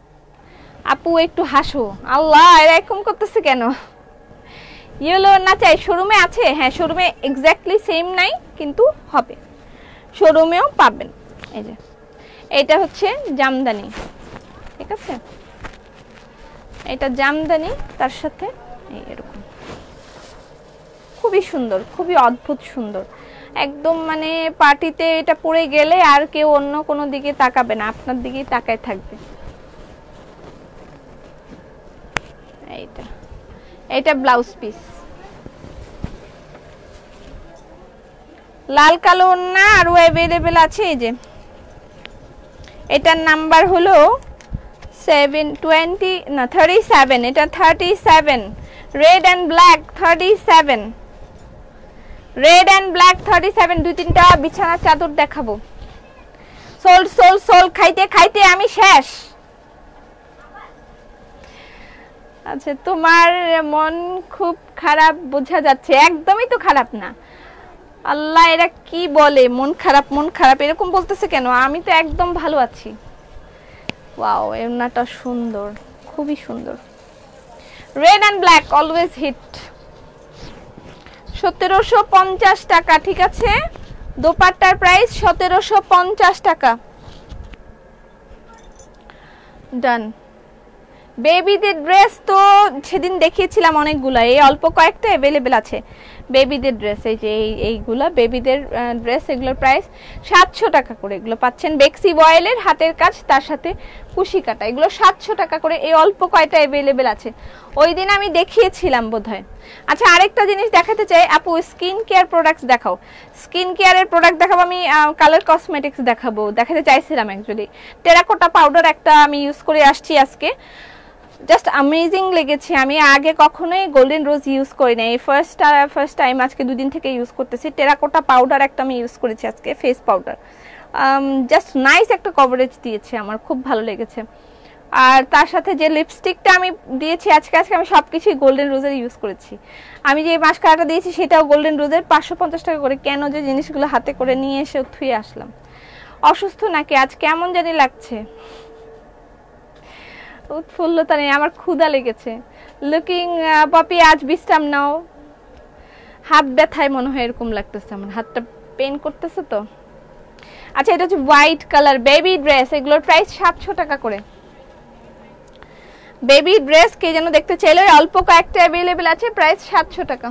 আপু, একটু হাসো। আল্লাহ, এরকম করতেছে কেন? ইয়েলো না চাই, শোরুমে আছে। হ্যাঁ, শোরুমে এক্স্যাক্টলি সেম নাই, কিন্তু হবে, শোরুমেও পাবেন। এই যে এটা হচ্ছে জামদানি, ঠিক আছে। এটা জামদানি, তার সাথে এরকম খুবই সুন্দর, খুবই অদ্ভুত সুন্দর একদম। মানে পার্টিতে এটা পরে গেলে আর কেউ অন্য কোনো দিকে তাকাবে না, আপনার দিকেই তাকায় থাকবে। এটা ব্লাউজ পিস, লাল কালো না আরো অ্যাভেলেবেল আছে। এই যে এটার নাম্বার হলো 720 না 37, এটা 37, red and black 37, red and black 37। দুই তিনটা বিছানার চাদর দেখাবো। সোল সোল সোল, খাইতে খাইতে আমি শেষ। আচ্ছা, তোমার মন খুব খারাপ বোঝা যাচ্ছে। একদমই তো খারাপ না। আল্লাহ, এরা কি বলে মন খারাপ মন খারাপ এরকম বলতেছে কেন? আমি তো একদম ভালো আছি। ওয়াও, এমনাটা সুন্দর, খুবই সুন্দর। Red and black always hit. 1750 টাকা, ঠিক আছে। দোপাট্টার প্রাইস 1750 টাকা। ডান। বেবিদের ড্রেস তো সেদিন দেখিয়েছিলাম অনেকগুলা, এই অল্প কয়েকটা অ্যাভেলেবেল আছে বেবিদের ড্রেস। এই যে এইগুলা বেবিদের ড্রেস, এগুলোর প্রাইস 700 টাকা করে। এগুলো পাচ্ছেন বেক্সি বয়েলের হাতের কাজ, তার সাথে কুশি কাটা। এগুলো 700 টাকা করে, এই অল্প কয়টা অ্যাভেলেবেল আছে। ওই দিন আমি দেখিয়েছিলাম বোধহয়। আচ্ছা, আরেকটা জিনিস দেখাতে চাই আপু, স্কিন কেয়ার প্রোডাক্টস দেখাও। স্কিন কেয়ারের প্রোডাক্ট দেখাবো আমি। কালার কসমেটিক্স দেখাতে চাইছিলাম অ্যাকচুয়ালি। টেরাকোটা পাউডার একটা আমি ইউজ করে আসছি আজকে, জাস্ট অ্যামেজিং লেগেছে। আমি আগে কখনোই গোল্ডেন রোজ ইউজ করি না, এই ফার্স্ট টাইম আজকে দুদিন থেকে ইউজ করতেছি। টেরাকোটা পাউডার একটা আমি ইউজ করেছি আজকে, ফেস পাউডার। জাস্ট নাইস একটা কভারেজ দিয়েছে, আমার খুব ভালো লেগেছে। আর তার সাথে যে লিপস্টিকটা আমি দিয়েছি আজকে আমি সব কিছুই গোল্ডেন রোজের ইউজ করেছি। আমি যে মাস্কারাটা দিয়েছি সেটাও গোল্ডেন রোজের, 550 টাকা করে। কেন যে জিনিসগুলো হাতে করে নিয়ে এসে থুয়ে আসলাম। অসুস্থ নাকি আজ, কেমন জানি লাগছে, উৎফুল্লতা নেই, আমার ক্ষুধা লেগেছে। লুকিং পপি, আজ বিশ্রাম নাও। হাত ব্যথায় মনে হয় এরকম লাগতেছে, আমার হাতটা পেন করতেছে তো। আচ্ছা, এটা হচ্ছে হোয়াইট কালার বেবি ড্রেস, এগুলোর প্রাইস 700 টাকা করে। বেবি ড্রেস কে যেন দেখতে চাইলে, অল্প কয়েকটা অ্যাভেলেবেল আছে, প্রাইস 700 টাকা।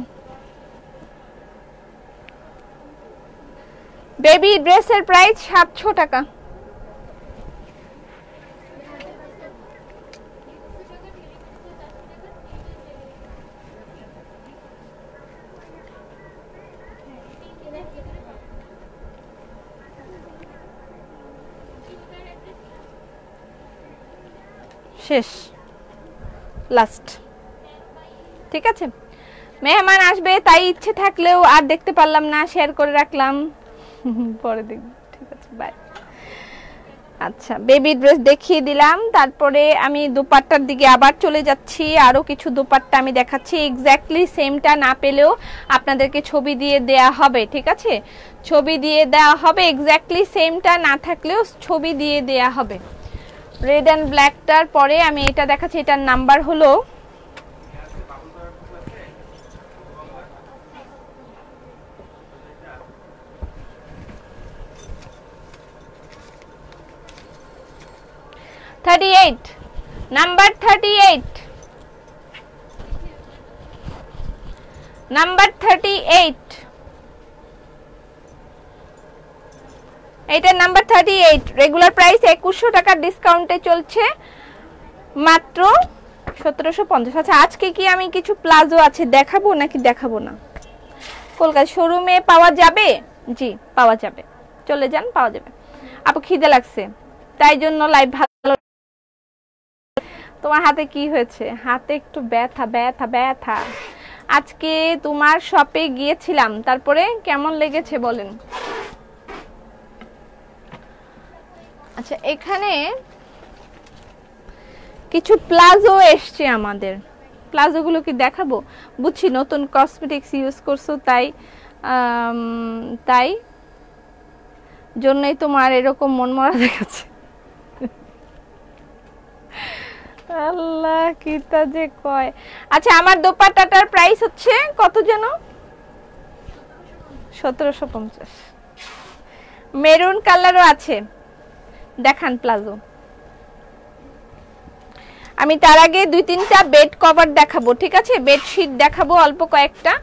বেবি ড্রেসের প্রাইস 700 টাকা। শেষ, লাস্ট, ঠিক আছে। মেহমান আসবে তাই ইচ্ছে থাকলেও আর দেখতে পারলাম না, শেয়ার করে রাখলাম, পরে দেখব, ঠিক আছে, বাই। আচ্ছা, বেবি ড্রেস দেখিয়ে দিলাম, তারপরে আমি দোপাট্টার দিকে আবার চলে যাচ্ছি। আরো কিছু দোপাট্টা আমি দেখাচ্ছি, এক্স্যাক্টলি সেমটা না পেলেও আপনাদেরকে ছবি দিয়ে দেয়া হবে, ঠিক আছে? ছবি দিয়ে দেওয়া হবে, এক্স্যাক্টলি সেমটা না থাকলেও ছবি দিয়ে দেয়া হবে। রেড অ্যান্ড ব্ল্যাকটার পরে আমি এটা দেখাচ্ছি, এটার নাম্বার হলো 38, নাম্বার 38, নাম্বার 38, এটার নাম্বার 38, রেগুলার প্রাইস 2100 টাকার ডিসকাউন্টে চলছে মাত্র 1750। আচ্ছা, আজকে কি আমি কিছু প্লাজো আছে দেখাবো নাকি দেখাবো না? কলকাতা শোরুমে পাওয়া যাবে? জি পাওয়া যাবে, চলে যান, পাওয়া যাবে। আপু খিদে লাগছে তাই জন্য লাইভ ভালো। তোমার হাতে কি হয়েছে? হাতে একটু ব্যথা ব্যথা ব্যথা। আজকে তোমার শপে গিয়েছিলাম, তারপরে কেমন লেগেছে বলেন? আচ্ছা, এখানে কিছু প্লাজো এসছে আমাদের, প্লাজোগুলো কি দেখাবো? বুঝছি নতুন কসমেটিক্স ইউজ করছো, তাই জন্যই তোমার এরকম মনমরা দেখাচ্ছে। আল্লাহ কিতা যে কয়। আচ্ছা, আমার দোপাট্টাটার প্রাইস হচ্ছে কত যেন? 1750। মেরুন কালারও আছে, দেখান প্লাজো। আমি তার আগে 2-3টা বেড কভার দেখাবো, ঠিক আছে? বেডশিট দেখাবো অল্প কয়েকটা,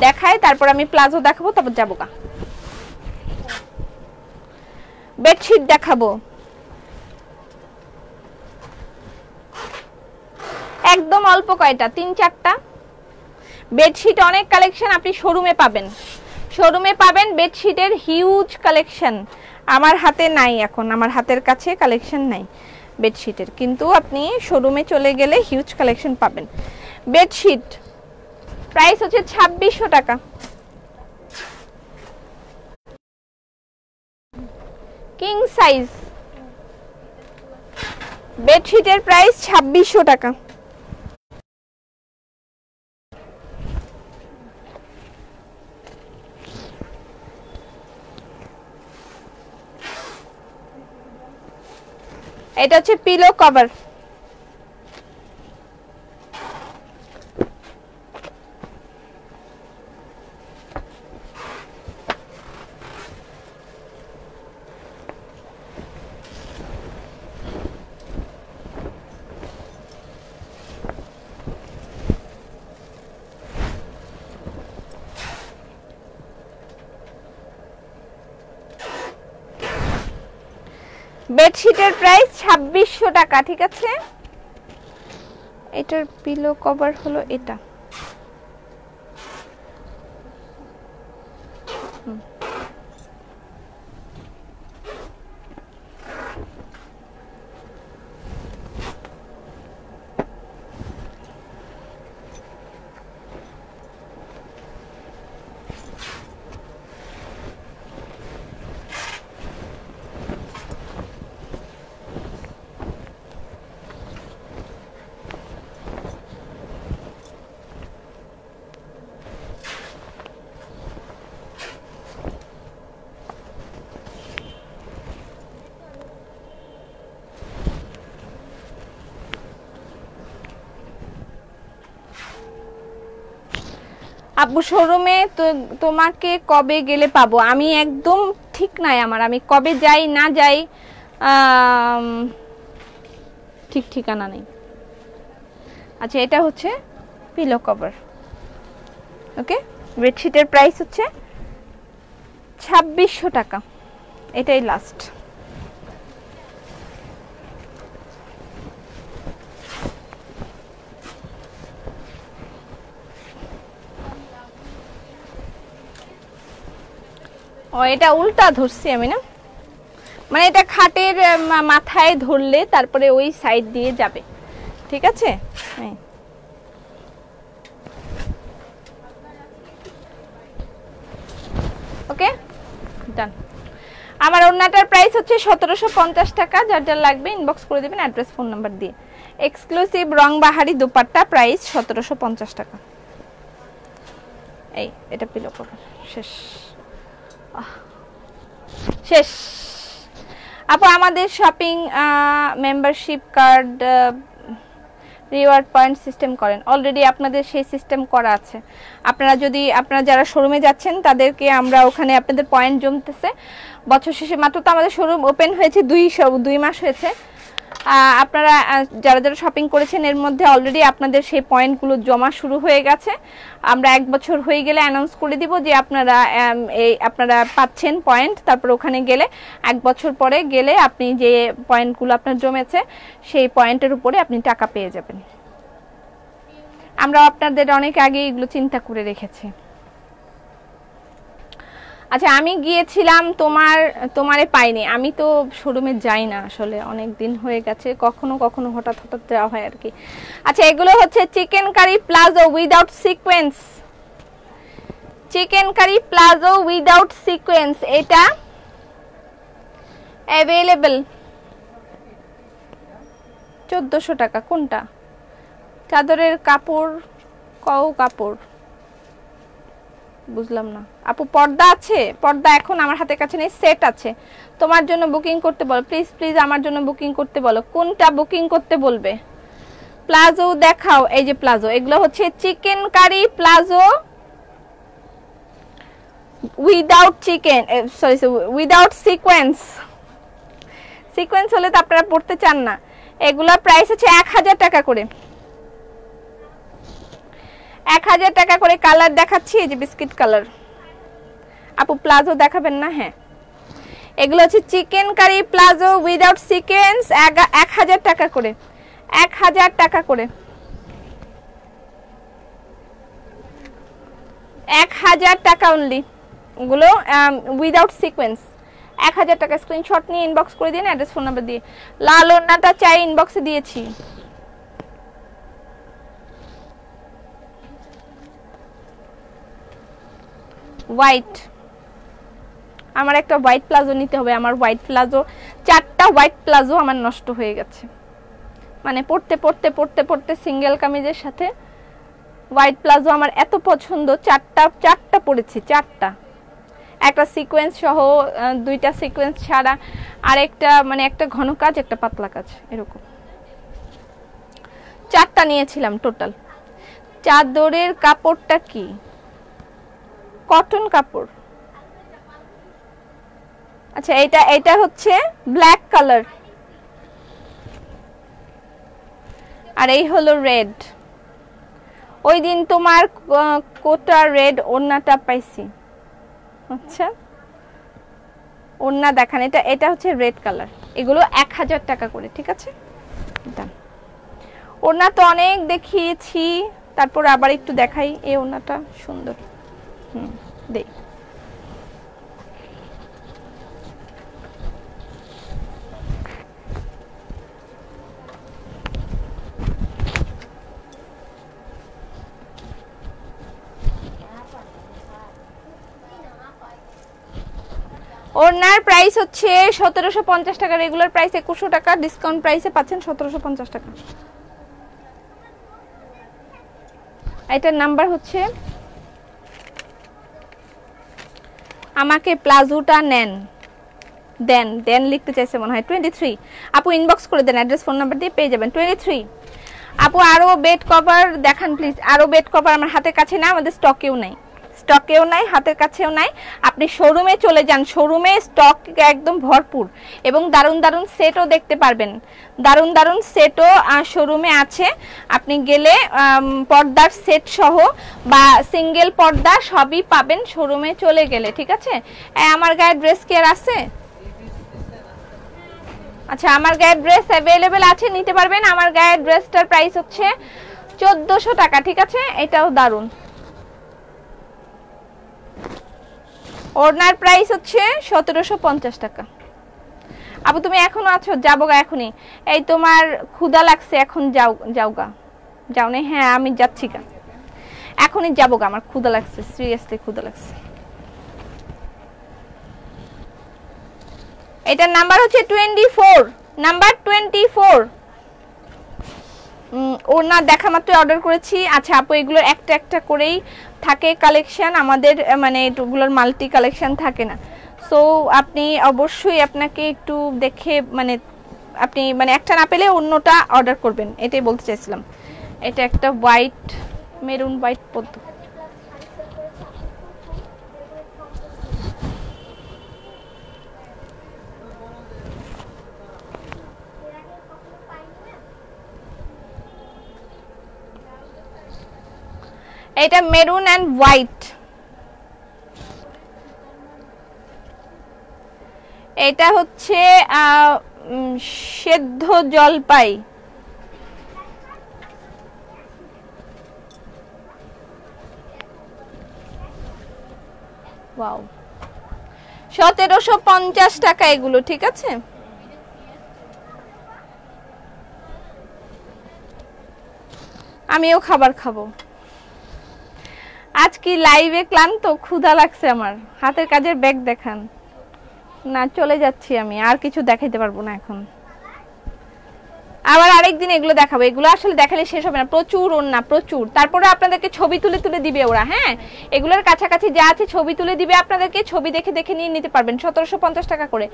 দেখায় তারপর আমি প্লাজো দেখাবো, তারপর যাবো গা। বেডশিট দেখাবো একদম অল্প কয়টা, 3-4টা বেডশিট। অনেক কালেকশন আপনি শোরুমে পাবেন, শোরুমে পাবেন বেডশিটের হিউজ কালেকশন। আমার হাতে নাই এখন, আমার হাতের কাছে কালেকশন নাই বেডশিটের, কিন্তু আপনি শোরুমে চলে গেলে হিউজ কালেকশন পাবেন। বেডশিট প্রাইস হচ্ছে 2600 টাকা, কিং সাইজ বেডশিটের প্রাইস 2600 টাকা। এটা হচ্ছে পিলো কভার, বেডশিটের প্রাইস 2600 টাকা, ঠিক আছে? এটার পিলো কভার হলো এটা। আপু শোরুমে তো তোমাকে কবে গেলে পাবো? আমি একদম ঠিক নাই আমার, আমি কবে যাই না যাই ঠিক ঠিকানা নেই। আচ্ছা, এটা হচ্ছে পিলো কভার, ওকে? বেডশিটের প্রাইস হচ্ছে 2600 টাকা, এটাই লাস্ট। ও, এটা উল্টা ধরছি আমি না, মানে এটা খাটের মাথায় ধরলে তারপরে ওই সাইড দিয়ে যাবে, ঠিক আছে? ওকে, ডান। আমার ওড়নাটার প্রাইস হচ্ছে 1750 টাকা। যার যার লাগবে ইনবক্স করে দিবেন অ্যাড্রেস ফোন নাম্বার দিয়ে। এক্সক্লুসিভ রং বাহারি দোপাট্টা, প্রাইস 1750 টাকা। এই এটা পিলো করো, শেষ শেষ। আপু আমাদের shopping membership card reward point system করেন? অলরেডি আপনাদের সেই সিস্টেম করা আছে। আপনারা যারা শোরুমে যাচ্ছেন তাদেরকে আমরা ওখানে আপনাদের পয়েন্ট জমতেছে বছর শেষে। মাত্র তো আমাদের শোরুম ওপেন হয়েছে 2 মাস হয়েছে। আপনারা যারা যারা শপিং করেছেন এর মধ্যে অলরেডি আপনাদের সেই পয়েন্টগুলো জমা শুরু হয়ে গেছে। আমরা 1 বছর হয়ে গেলে অ্যানাউন্স করে দিব যে আপনারা পাচ্ছেন পয়েন্ট। তারপর ওখানে গেলে 1 বছর পরে গেলে আপনি যে পয়েন্টগুলো আপনার জমেছে সেই পয়েন্টের উপরে আপনি টাকা পেয়ে যাবেন। আমরা আপনাদের অনেক আগে এগুলো চিন্তা করে রেখেছি। আচ্ছা আমি গিয়েছিলাম, তোমারে পাইনি। আমি তো শোরুমে যাই না আসলে, অনেক দিন হয়ে গেছে। কখনো কখনো হঠাৎ হঠাৎ যাওয়া হয় আর কি। আচ্ছা এগুলো হচ্ছে chikankari palazzo without sequins. Chikankari palazzo without sequins, এটা অ্যাভেলেবল 1400 টাকা। কোনটা? চাদরের কাপড়, কাপড় বুঝলাম না আপু। পর্দা আছে? পর্দা এখন আমার হাতের কাছে নেই, সেট আছে। তোমার জন্য বুকিং করতে বলো, প্লিজ প্লিজ আমার জন্য বুকিং করতে বলো। কোনটা বুকিং করতে বলবে? প্লাজো দেখাও। এই যে প্লাজো, এগুলো হচ্ছে chikankari palazzo without without sequins. Sequins হলে তো আপনারা পড়তে চান না। এগুলোর প্রাইস হচ্ছে 1000 টাকা করে। 1000 টাকা করে। কালার দেখাচ্ছি, এই যে বিস্কিট কালার। আপু প্লাজো দেখাবেন না? হ্যাঁ, এগুলো হচ্ছে chikankari palazzo without sequins, 1000 টাকা করে। 1000 টাকা করে, 1000 টাকা অনলি। ওগুলো উইদাউট সিকোয়েন্স, 1000 টাকা। স্ক্রিনশট নিয়ে ইনবক্স করে দিন অ্যাড্রেস ফোন নাম্বার দিয়ে। লাল ওড়নাটা চাই, ইনবক্সে দিয়েছি। হোয়াইট, আমার একটা হোয়াইট প্লাজো নিতে হবে। আমার হোয়াইট প্লাজো, 4টা হোয়াইট প্লাজো আমার নষ্ট হয়ে গেছে। মানে পড়তে পড়তে পড়তে পড়তে সিঙ্গেল কামিজের সাথে হোয়াইট প্লাজো আমার এত পছন্দ, 4টা পড়েছি। 4টা, একটা সিকোয়েন্স সহ, 2টা সিকোয়েন্স ছাড়া, আর একটা মানে একটা ঘন কাজ একটা পাতলা কাজ, এরকম 4টা নিয়েছিলাম টোটাল। চাদরের কাপড়টা কি? কটন কাপড়। আচ্ছা এটা হচ্ছে ব্ল্যাক কালার, আর এই হলো রেড। ওই দিন তোমার কোটা রেড ওড়নাটা পাইছি। আচ্ছা ওড়না দেখান। এটা হচ্ছে রেড কালার। এগুলো 1000 টাকা করে, ঠিক আছে? ওড়না তো অনেক দেখিয়েছি, তারপর আবার একটু দেখাই। এই ওড়নাটা সুন্দর। দেই। ওড়নার প্রাইস হচ্ছে 1750 টাকা। রেগুলার প্রাইস 2100 টাকা, ডিসকাউন্ট প্রাইসে পাচ্ছেন 1750 টাকা। এটার নাম্বার হচ্ছে, আমাকে প্লাজোটা দেন লিখতে চাইছে মনে হয় 23। আপু ইনবক্স করে দেন, অ্যাড্রেস ফোন নাম্বার দিয়ে পেয়ে যাবেন 23। আপু আরো বেড কভার দেখান প্লিজ। আরো বেড কভার আমার হাতের কাছে না, আমাদের স্টকেও নাই, হাতের কাছেও নাই। আপনি শোরুমে চলে যান, শোরুমে স্টক একদম ভরপুর, এবং দারুন দারুন সেটও দেখতে পারবেন। দারুন দারুন সেটও শোরুমে আছে। আপনি গেলে পর্দার সেট সহ বা সিঙ্গেল পর্দা সবই পাবেন শোরুমে চলে গেলে, ঠিক আছে? আমার গায়ে ড্রেস কি আর আছে? আচ্ছা আমার গায়ের ড্রেস অ্যাভেলেবেল আছে, নিতে পারবেন। আমার গায়ের ড্রেসটার প্রাইস হচ্ছে 1400 টাকা, ঠিক আছে? এটাও দারুন। ওড়নার প্রাইস হচ্ছে 1750 টাকা। আপু তুমি এখনো আছো? যাবো গা এখনই। এই তোমার ক্ষুধা লাগছে, এখন যাও না? হ্যাঁ আমি যাচ্ছি গা, এখনই যাবো গা, আমার ক্ষুধা লাগছে, সিরিয়াসলি ক্ষুধা লাগছে। এটার নাম্বার হচ্ছে 24, নাম্বার 24। ওড়না দেখা মাত্র অর্ডার করেছি। আচ্ছা আপু, এগুলোর একটা একটা করেই থাকে কালেকশন আমাদের, মানে এগুলোর মাল্টি কালেকশন থাকে না। সো আপনি অবশ্যই আপনাকে একটু দেখে, মানে আপনি মানে একটা না পেলে অন্যটা অর্ডার করবেন, এটাই বলতে চাইছিলাম। এটা একটা হোয়াইট, মেরুন হোয়াইট পদ্ম। এটা মেরুন এন্ড হোয়াইট। এটা হচ্ছে সেদ্ধ জলপাই। ওয়াও, 1750 টাকা এগুলো, ঠিক আছে। আমিও খাবার খাবো। আজ কি লাইভে ক্লান্ত, ক্ষুধা লাগছে আমার। হাতের কাজের ব্যাগ দেখান না, চলে যাচ্ছি আমি, আর কিছু দেখাইতে পারবো না এখন। আবার আরেকদিন এগুলো দেখাবো। এগুলো আসলে দেখালে শেষ হবে না, প্রচুর ওন্না, প্রচুর। তারপরে আপনাদেরকে ছবি তুলে তুলে দিবে ওরা। হ্যাঁ, এগুলোর কাছাকাছি যা আছে ছবি তুলে দিবে আপনাদেরকে, ছবি দেখে দেখে নিয়ে নিতে পারবেন। 1750 টাকা করে,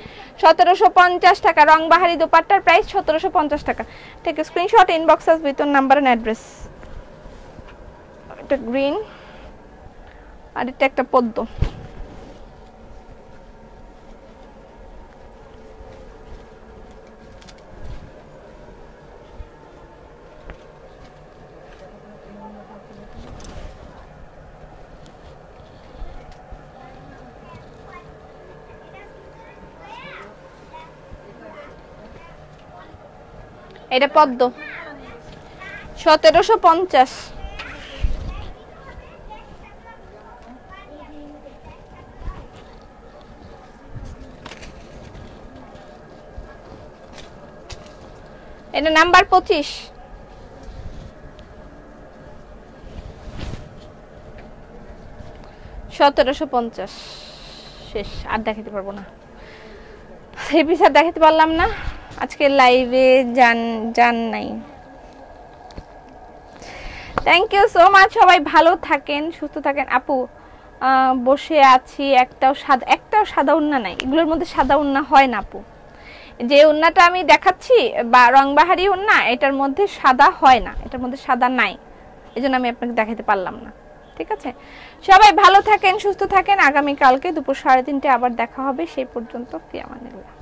1750 টাকা। রংবাহারি দোপাট্টার প্রাইস 1750 টাকা। Take screenshot, inbox us with number and address. এটা গ্রিন, আর এটা একটা পদ্ম। এটা পদ্ম, 1750। এটা নাম্বার 25। $1750। শেষ, আর দেখাতে পারবো না, এই পিস আর দেখাতে পারলাম না। আজকে লাইভে জান নাই। থ্যাংক ইউ সো মাচ, সবাই ভালো থাকেন, সুস্থ থাকেন। আপু বসে আছি, একটাও সাদা ওন্না নাই। এগুলোর মধ্যে সাদা ওন্না হয় না আপু। যে ওন্নাটা আমি দেখাচ্ছি বা রংবাহারি ওন্না, এটার মধ্যে সাদা হয় না, এটার মধ্যে সাদা নাই, এজন্য আমি আপনাকে দেখাতে পারলাম না। ঠিক আছে, সবাই ভালো থাকেন, সুস্থ থাকেন। আগামী কালকে দুপুর 3:30 আবার দেখা হবে। সেই পর্যন্ত ফি আমানিল্লাহ।